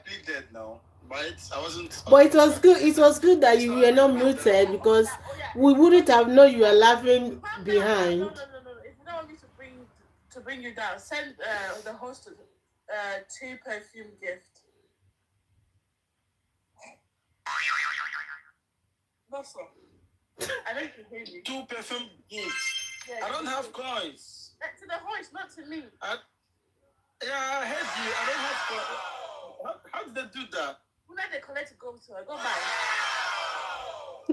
plead dead now, right? I wasn't. But it was good. It was good that you were not muted because we wouldn't have known you were laughing behind. No. If you don't want me to bring you down, send the host 2 perfume gift. No, sir. I don't hear you. 2 perfume gifts. Yeah, I don't have coins. To the host, not to me. Yeah, I heard you. I don't have coins. How did they do that? Who let they collect to go to her? Go buy.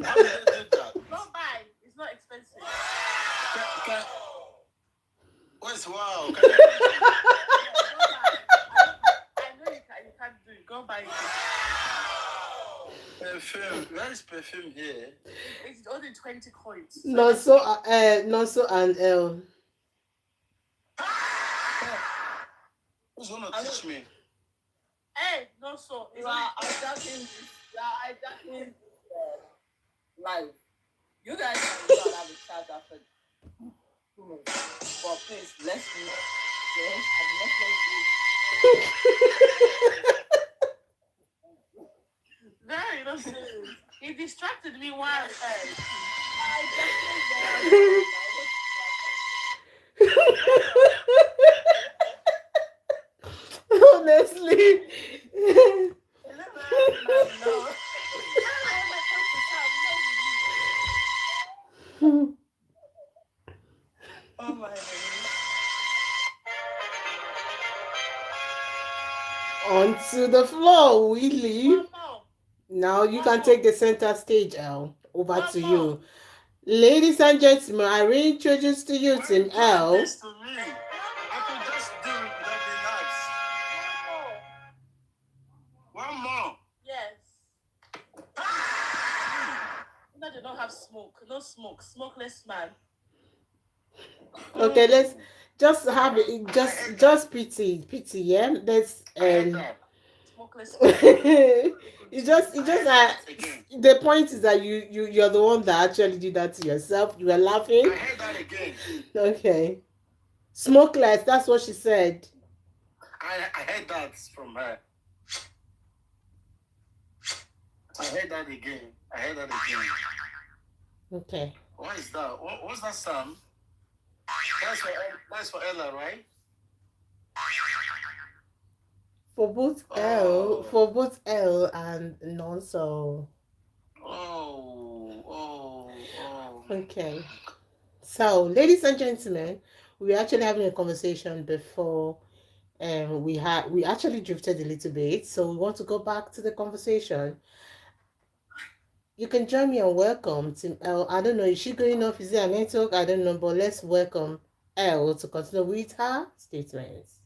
How did they do that? Go buy. It's not expensive. What's wow? Go buy. I know you can't do it. Go buy it. Perfume. Where is perfume here? It's only 20 coins. Not so and Who's gonna teach me? Hey, no, so You are hijacking this. You are hijacking this life. You guys can go and have a chat after 2 minutes. But please, let's meet. Yes, and let's not do. no, you know, so he distracted me while Honestly. Oh my goodness. Onto the floor, we leave. One more. Now you can take the center stage, L. Over One to more. you. Ladies and gentlemen, I reintroduce to you Why Team you L. doing this to me? I could just do it without being asked. One more. Yes. No, they don't have smoke. No smoke. Smokeless man. Okay, let's just have it. Just pity, yeah. Let's Smokeless man. it's just the point is that you're the one that actually did that to yourself. You were laughing. I heard that again. Okay, smokeless. That's what she said. I heard that from her. I heard that again. Okay. What is that? What's that sound? That's for Ella, right? For both L and Nonso. Oh. Okay. So, ladies and gentlemen, we were actually having a conversation before we actually drifted a little bit, so we want to go back to the conversation. You can join me and welcome Team L. I don't know, is she going off? Is it a network? I don't know, but let's welcome L to continue with her statements.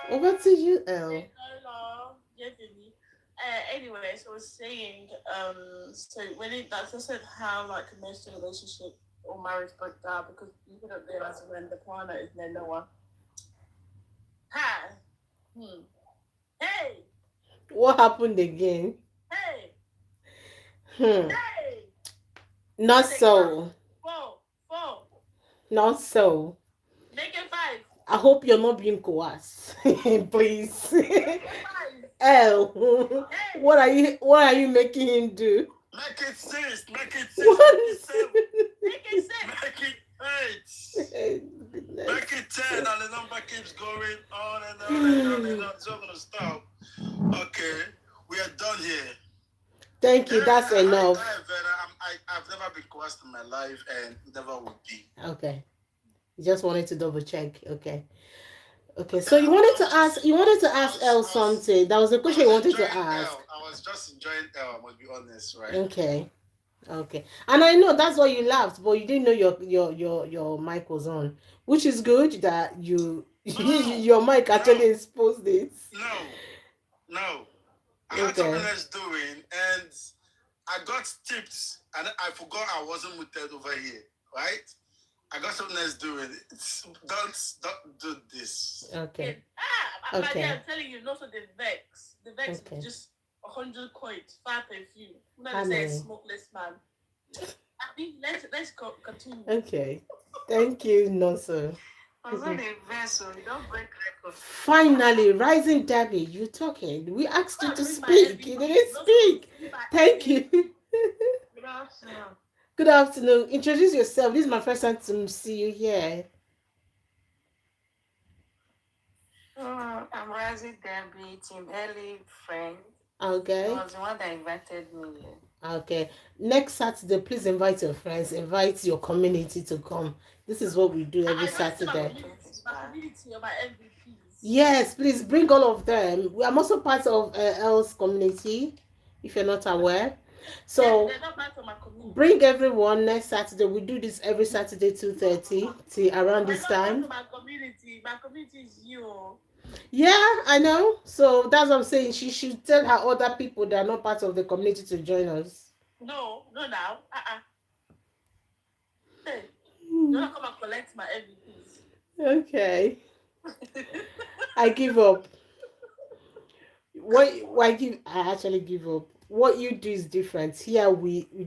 Over to you, L. Hello. Anyway, so I was saying, so when that's I said how like a most relationship or marriage break down because you don't realize when the partner is no one. Hi. Hey. What happened again? Hey. Hey. Not so. Four. Not so. Make it 5. I hope you're not being coerced. Please. L. Hey. What are you making him do? Make it 6. Make it 6. What? Make it 7. Make it 6. Make it 8. Make it 10, and the number keeps going on and on. It's not gonna stop. Okay, we are done here. Thank you. That's enough. I've never been coerced in my life, and never will be. Okay. Just wanted to double check. Okay. So you wanted to ask Elle something. That was the question you wanted to ask. I was just enjoying Elle. I must be honest, right? Okay. And I know that's why you laughed, but you didn't know your mic was on, which is good that your mic actually exposed it. No. I had something else doing, and I got tips, and I forgot I wasn't muted over here, right? I got something else doing. Don't do this. Okay. I'm telling you, also the Vex. The Vex is just 100 coins, 5 perfume. Not say smokeless man. Let's continue. Okay. Thank you, Noso. I was on a vessel. Don't break record. Finally, Rising Debbie, you talking. We asked you to speak. You didn't speak. Thank you. Good afternoon. Good afternoon. Introduce yourself. This is my first time to see you here. I'm Rising Debbie, Team Ellie friend. Okay. I was the one that invited me here. Okay. Next Saturday, please invite your friends, invite your community to come. This is what we do every Saturday. My community, my MVPs. Yes, please bring all of them. I'm also part of L's community, if you're not aware. So they're not part of my community. Bring everyone next Saturday. We do this every Saturday 2:30 till around this time. My community is you. Yeah, I know. So that's what I'm saying. She should tell her other people that are not part of the community to join us. No now. Hey, you're not come and collect my MVPs. Okay. I give up. What why give I actually give up. What you do is different. Here we Now,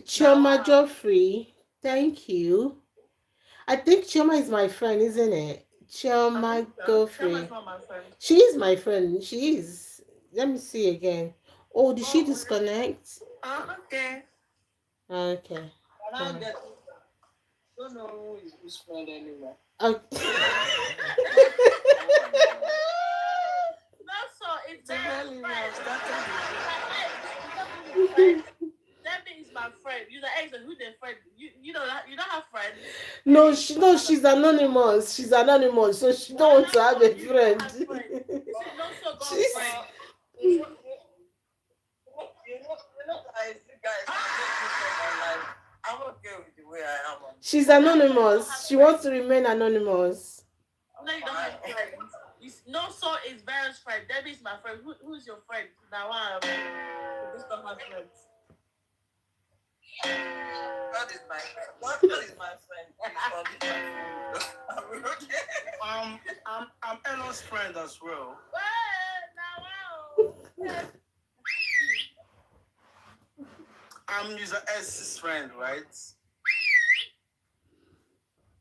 Chioma Joffrey, thank you. I think Chioma is my friend, isn't it? I think Chioma so. Shema is Joffrey. not my friend. She is my friend. She is. Let me see again. Oh, did she Oh, okay. disconnect? Okay. Okay. And I Fine. get don't know who is whose friend anymore. Okay. No, so it's Team Vera's Ellie, we friend. have started He's my ex. Debbie is my friend. You the ex and who the friend? You don't have friends. No, Ellie, no, she's anonymous. She's anonymous, so she don't want to have a you don't have friend. friends. This is no so got She's friend. You know, I see guys I make friends online. I'm okay with the way I am. she's anonymous. She wants to remain anonymous. No, you don't have friends. No, so is Vera's friend. Debbie is my friend. Who's your friend? Now, you just don't have friends. God is my friend. God is my friend. Please forgive me. I'm Ella's friend as well. I'm user S's friend, right?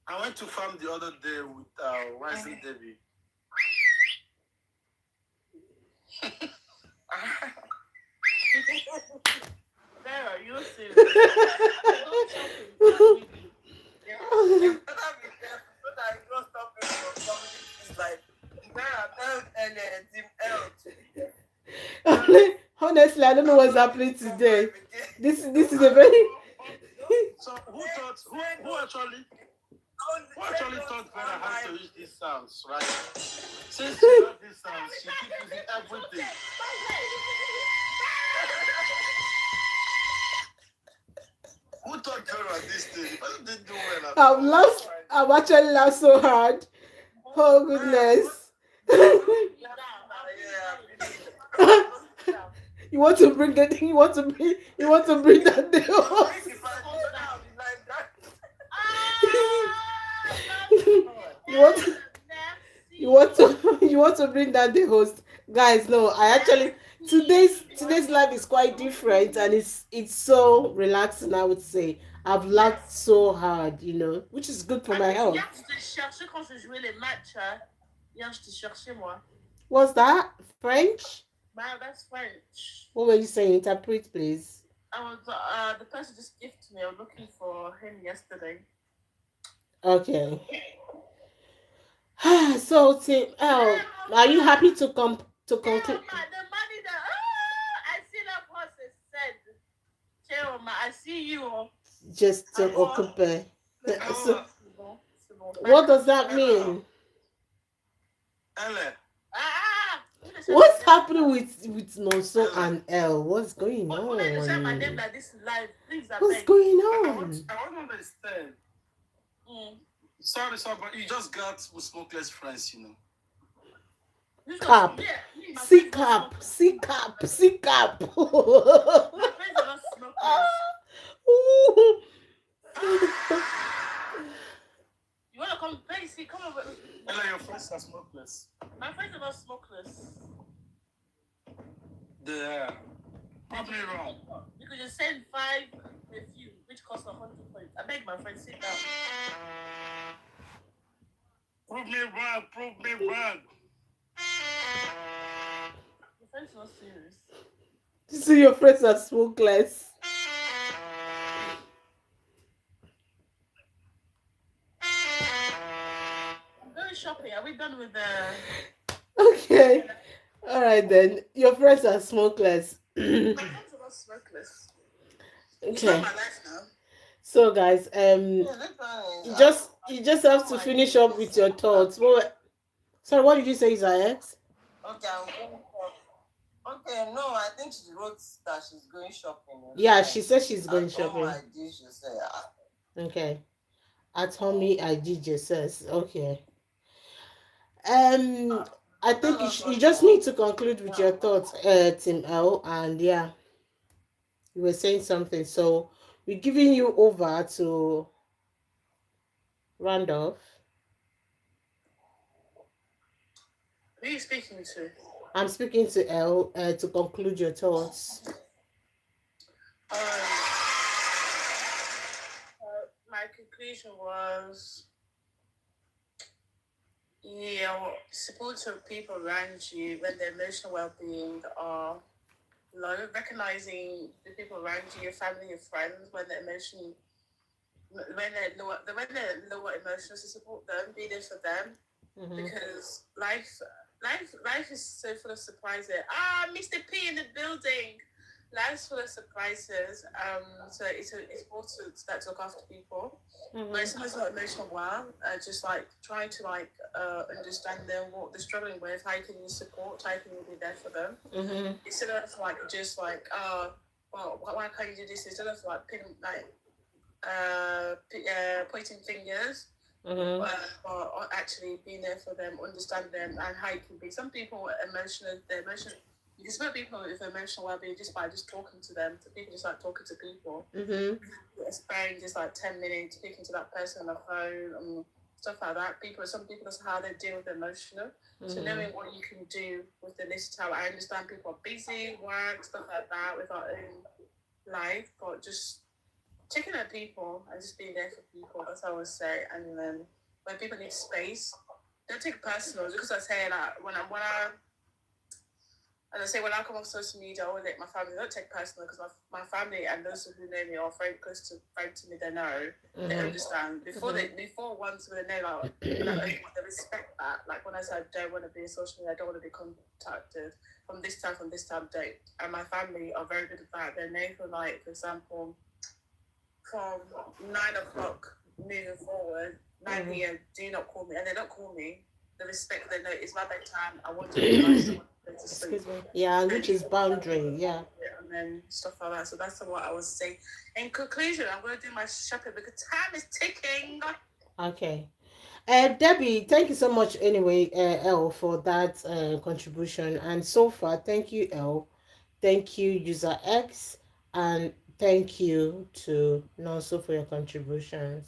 I went to farm the other day with Rising Debbie. Vera, you're serious. I don't shopping. What do we do? You better be careful so that you don't stop me from coming to this life. Honestly, I don't know what's happening today. This is a very So who actually thought Vera has to use these sounds, right? Since she got these sounds, she keeps using everything. Who taught Vera this thing? But didn't do well at all. I've actually laughed so hard. Oh goodness. You want to bring that you want to bring that day off. you want to, you want to bring that the host, guys. No, I actually today's life is quite different, and it's so relaxing. I would say I've laughed so hard, which is good for my health. Hier, je te cherchais quand je jouais les matchs. Hier, je te cherchais, moi. What's that? French? Man, that's French. What were you saying? Interpret, please. I was the person just gifted me. I was looking for him yesterday. Okay. So, Tim, are you happy to come to conclude? The money that I see that person said, Cheoma, I see you. Just to occupy. So, C'est bon. what does that mean? Ella, What's happening with Nonso and L? What's going When I say my name on? like this live, please, I What's beg. going I on? want to understand. Sorry, but you just got smokeless friends, Cap. My See friends are cap. smokers. See cap. See cap. My friends are not smokers. You wanna come? Please see, come over. Ella, your friends are smokeless. My friends are not smokers. They prove me wrong. You could just send 5 perfume, which costs 100 points. I beg my friend, sit down. Prove me wrong. Prove me wrong. Your friend's not serious. See your friends are smokeless. I'm going shopping. Are we done with the? Okay. All right then. Your friends are smokeless. My friends are not smokeless. It's not Okay. my life now. So guys, you just have to finish up with your thoughts. Sorry, what did you say, Zayex? Okay, I'm going for. Okay, no, I think she wrote that she's going shopping. Yeah, she said she's going Oh shopping. my dear, she said. Okay. At Homie IG says, okay. I think you just need to conclude with your thoughts, Tim L. And yeah, you were saying something. So we're giving you over to Randolph. Who are you speaking to? I'm speaking to L to conclude your thoughts. My conclusion was, yeah, support of people around you when their emotional well-being are low, recognizing the people around you, your family, your friends, when they're emotionally, when they're lower emotions, to support them, be there for them, Mm-hmm. because life is so full of surprises. Mr. P in the building. Life's full of surprises. So it's important to look after people. But Mm-hmm. it's almost like emotional wow. Just like trying to understand them, what they're struggling with, how can you support, how can you be there for them. Mm-hmm. Instead of like just like well, why can't you do this? Instead of like pointing fingers, Mm-hmm. or actually being there for them, understand them, and how you can be. Some people emotional, their emotion. You can support people with emotional well-being just by just talking to them. So people just like talking to people, Mm-hmm. sparing just like 10 minutes, speaking to that person on the phone, stuff like that. Some people that's how they deal with emotional. So Mm-hmm. knowing what you can do with the list, how I understand people are busy, work, stuff like that, with our own life, but just checking at people and just being there for people. That's what I would say. And then when people need space, don't take it personal. Because I say that when I come off social media, I always let my family don't take it personal, because my family and those who know me are very close to friends to me. They know, they Mm-hmm. understand. Before once when they know, like, when they respect that. Like when I said I don't want to be on social media, I don't want to be contacted from this time date. And my family are very good at that. They know, for like, for example, from 9 o'clock moving forward, 9 p.m., do not call me. And they don't call me. The respect, they know it's my bedtime. I want to relax. I want to go to sleep. Excuse me. Yeah, which is boundary. Yeah. And then stuff like that. So that's what I was saying. In conclusion, I'm going to do my shopping because time is ticking. Okay. Debbie, thank you so much anyway, L, for that contribution. And so far, thank you, L. Thank you, User X. And thank you to Nonso for your contributions.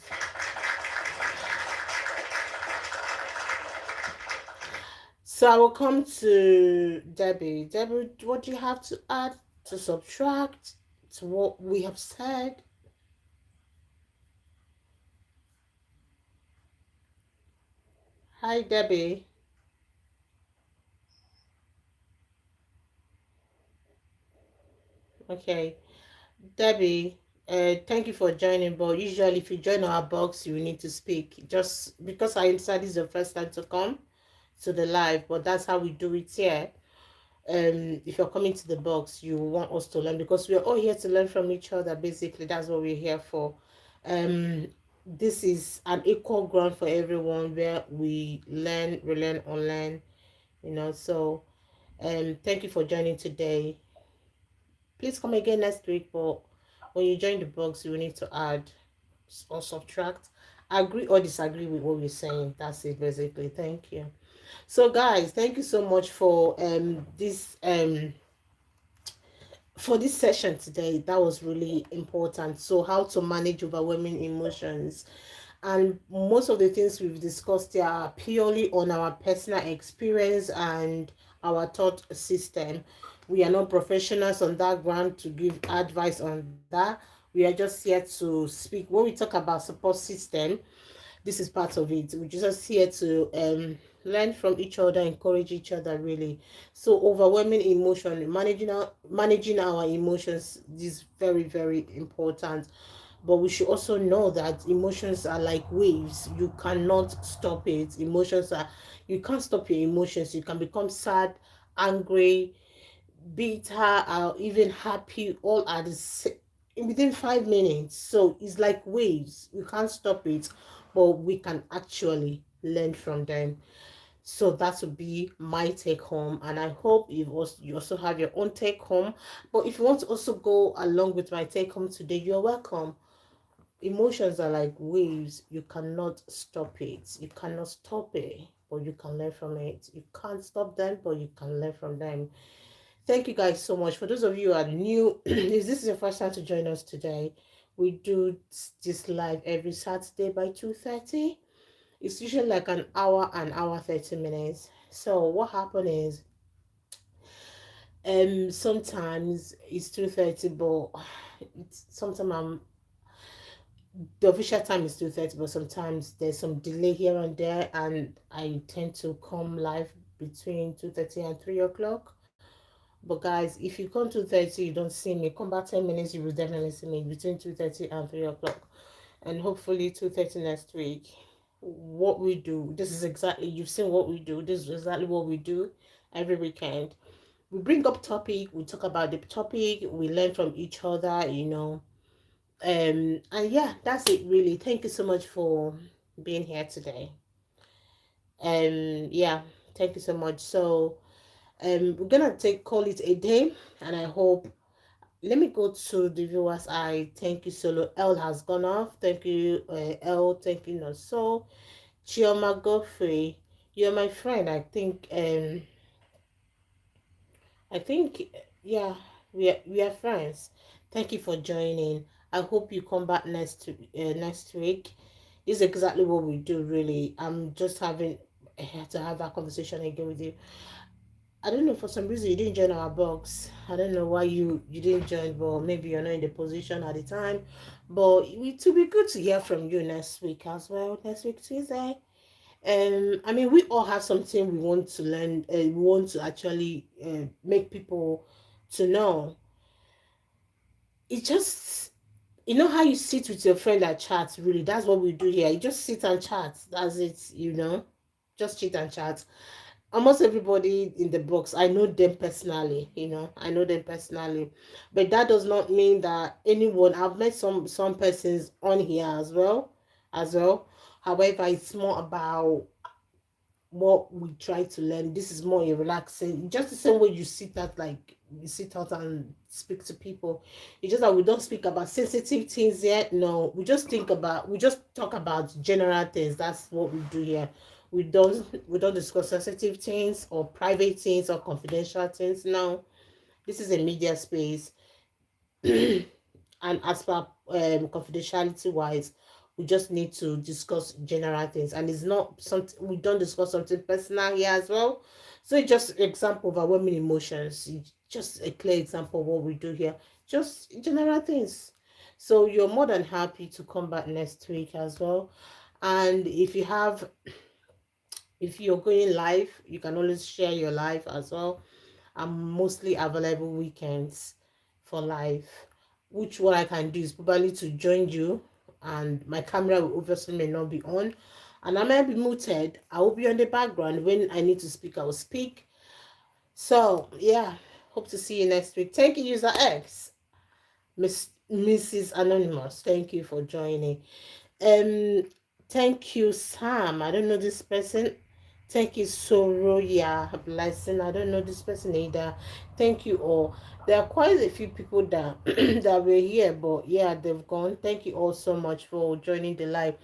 So I will come to Debbie. Debbie, what do you have to add, to subtract to what we have said? Hi, Debbie. Okay. Debbie, thank you for joining. But usually, if you join our box, you need to speak. Just because I understand this is your first time to come to the live, but that's how we do it here. If you're coming to the box, you want us to learn, because we're all here to learn from each other. Basically, that's what we're here for. Um, this is an equal ground for everyone where we learn, relearn, unlearn. So thank you for joining today. Please come again next week, but when you join the box, you will need to add or subtract, agree or disagree with what we're saying. That's it, basically. Thank you. So, guys, thank you so much for this session today. That was really important. So, how to manage overwhelming emotions. And most of the things we've discussed here are purely on our personal experience and our thought system. We are not professionals on that ground to give advice on that. We are just here to speak. When we talk about support system, this is part of it. We're just here to learn from each other, encourage each other, really. So overwhelming emotion, managing our emotions is very, very important. But we should also know that emotions are like waves. You cannot stop it. You can't stop your emotions. You can become sad, angry, bitter, or even happy, all at within 5 minutes. So it's like waves. You can't stop it, but we can actually learn from them. So that would be my take home, and I hope you also have your own take home. But if you want to also go along with my take home today, you're welcome. Emotions are like waves. You cannot stop it. You cannot stop it, but you can learn from it. You can't stop them, but you can learn from them. Thank you guys so much. For those of you who are new, if this is your first time to join us today, we do this live every Saturday by 2:30. It's usually like an hour 30 minutes. So what happened is, sometimes it's 2:30, but sometimes the official time is 2:30, but sometimes there's some delay here and there, and I tend to come live between 2:30 and 3 o'clock. But guys, if you come 2:30, you don't see me. Come back 10 minutes, you will definitely see me between 2:30 and 3 o'clock, and hopefully 2:30 next week. What we do, this is exactly, you've seen what we do. This is exactly what we do every weekend. We bring up topic, we talk about the topic, we learn from each other. And yeah, that's it really. Thank you so much for being here today. Yeah, thank you so much. So we're gonna take call it a day, and I hope, let me go to the viewers. I thank you, Solo. L has gone off. Thank you, L. Thank you, no. So Chioma Godfrey, you're my friend. I think, yeah, we are friends. Thank you for joining. I hope you come back next week. This is exactly what we do. Really, I'm just having to have that conversation again with you. I don't know, for some reason you didn't join our box. I don't know why you didn't join, but maybe you're not in the position at the time. But it will be good to hear from you next week as well. Next week Tuesday. I mean, we all have something we want to learn. We want to actually make people to know. It just, how you sit with your friend and chat. Really, that's what we do here. You just sit and chat. That's it. Just sit and chat. Almost everybody in the box, I know them personally. I know them personally, but that does not mean that anyone. I've met some persons on here as well. However, it's more about what we try to learn. This is more a relaxing, just the same way you sit out and speak to people. It's just that we don't speak about sensitive things yet. No, we just talk about general things. That's what we do here. We don't discuss sensitive things or private things or confidential things. No, this is a media space. And as per confidentiality wise, we just need to discuss general things, and it's not something, we don't discuss something personal here as well. So it's just example of overwhelming emotions. It's just a clear example of what we do here, just general things. So you're more than happy to come back next week as well. And if you're going live, you can always share your live as well. I'm mostly available weekends for live, which what I can do is probably to join you, and my camera will obviously may not be on, and I might be muted. I will be on the background. When I need to speak, I will speak. So yeah, hope to see you next week. Thank you, user X, Mrs. Anonymous. Thank you for joining. Um, Thank you, Sam. I don't know this person. Thank you, Soroya Blessing. I don't know this person either. Thank you all. There are quite a few people that that were here, but yeah, they've gone. Thank you all so much for joining the live.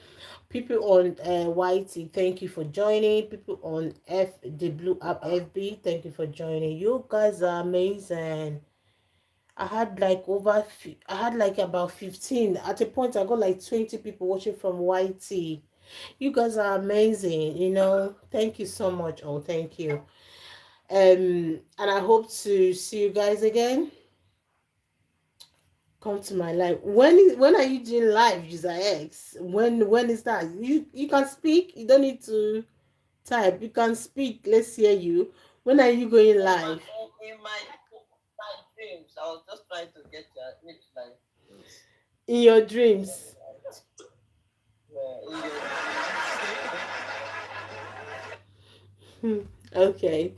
People on YT, thank you for joining. People on the Blue App FB, thank you for joining. You guys are amazing. I had like about 15. At a point, I got like 20 people watching from YT. You guys are amazing. Thank you so much. Oh, thank you. And I hope to see you guys again. Come to my live. When are you doing live, user X? When is that? You can speak. You don't need to type. You can speak. Let's hear you. When are you going live? In my dreams, I was just trying to get your age like In your dreams. in your Hmm. Okay.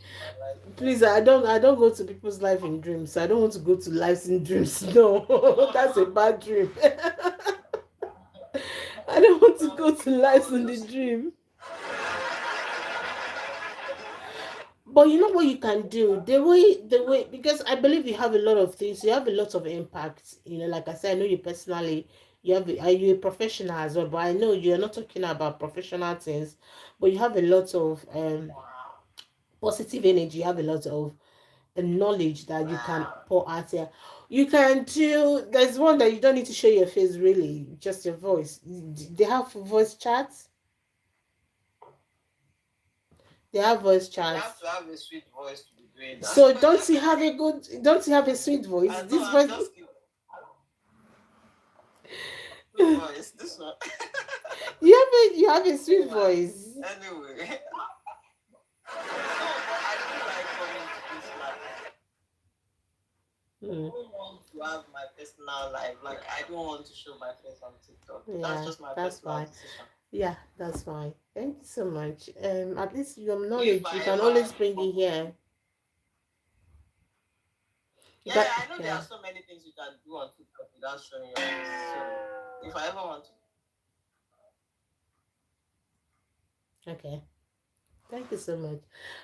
Please, I don't go to people's life in dreams. I don't want to go to lives in dreams. No, that's a bad dream. I don't want to go to lives in the dream. But you know what you can do? The way, because I believe you have a lot of things, you have a lot of impact. Like I said, I know you personally, are you a professional as well? But I know you're not talking about professional things, but you have a lot of positive energy, you have a lot of knowledge that you can pour out here. You can do, there's one that you don't need to show your face really, just your voice. They have voice chats. They have voice You chats. have to have a sweet voice to be doing that. So don't you have a sweet voice? I This know, I'm voice just kidding. Sweet voice. This one. you have a sweet Anyway. voice. Anyway. No, but I do like coming to this life. I Hmm. don't want to have my personal life. Like I don't want to show my face on TikTok. That's Yeah, just my that's personal fine. decision. Yeah, that's fine. Thank you so much. At least your If knowledge, you I can ever, always bring it here. yeah, But I know there yeah, are so many things you can do on TikTok without showing your face. So if I ever want to, okay. Thank you so much.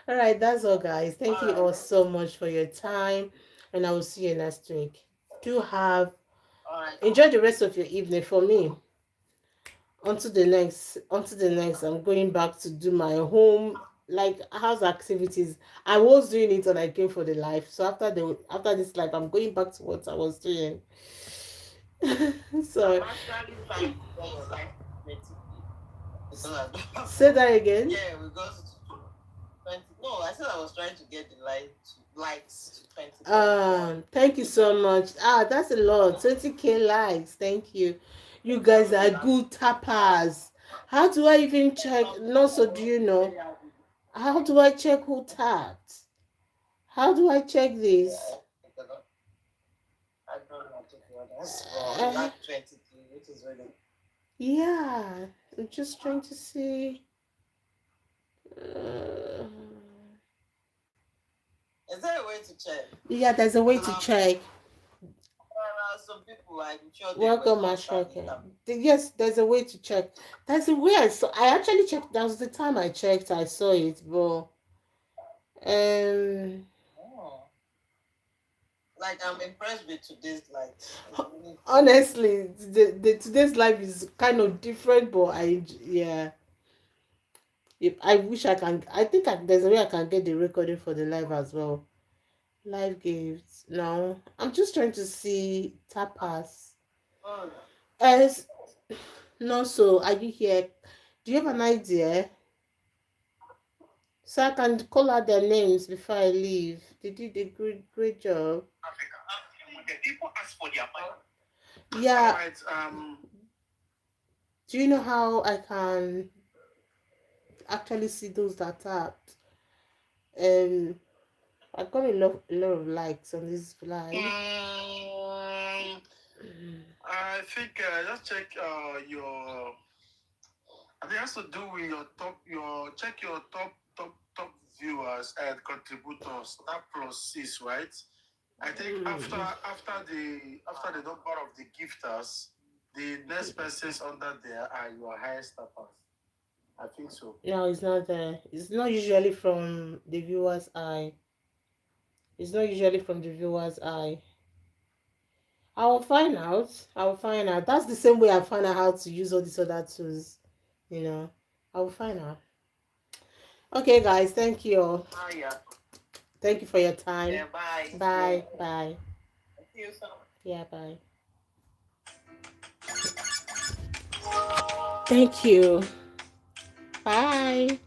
All right, that's all, guys. Thank you all so much for your time, and I will see you next week. Do have all right. enjoy the rest of your evening. For me, until the next, I'm going back to do my home like house activities. I was doing it when I came for the life. So after this life, I'm going back to what I was doing. So I'm actually trying to get your life automatically because I don't have say one. that again. Yeah, because to 20. No, I said I was trying to get the likes to 20. Thank you so much. That's a lot. 20K likes. Thank you. You guys are good tappers. How do I even check? No, so do you know? How do I check who tapped? How do I check this? I don't know to be honest. Well, Uh, like 23, which is really. yeah, I'm just trying to see. Uh, Is there a way to check? yeah, there's a way to check. There are some people I'm sure they Welcome, will understand Ashok. it. Yes, there's a way to check. That's a way I actually checked. That was the time I checked. I saw it, but um, Oh. Like I'm impressed with today's light. honestly, the today's life is kind of different. But yeah. If I wish I can, I think there's a way I can get the recording for the live as well. Live gifts. No, I'm just trying to see tapas. Oh, As no, so are you here? Do you have an idea? So I can call out their names before I leave. They did a great job. The people ask for their money. Yeah. All right. Do you know how I can actually see those that tapped? I got a lot of likes on this live. I think just check your. I think it has to do with your check your top viewers and contributors. That plus 6, right? I think after the number of the gifters, the next persons under there are your highest tappers. I think so. No, it's not there. It's not usually from the viewer's eye. It's not usually from the viewer's eye. I will find out. I will find out. That's the same way I find out how to use all these other tools. You know, I will find out. Okay, guys. Thank you all. oh yeah. Thank you for your time. Yeah, bye. Bye. Bye. See you soon. Yeah, bye. Thank you. Bye.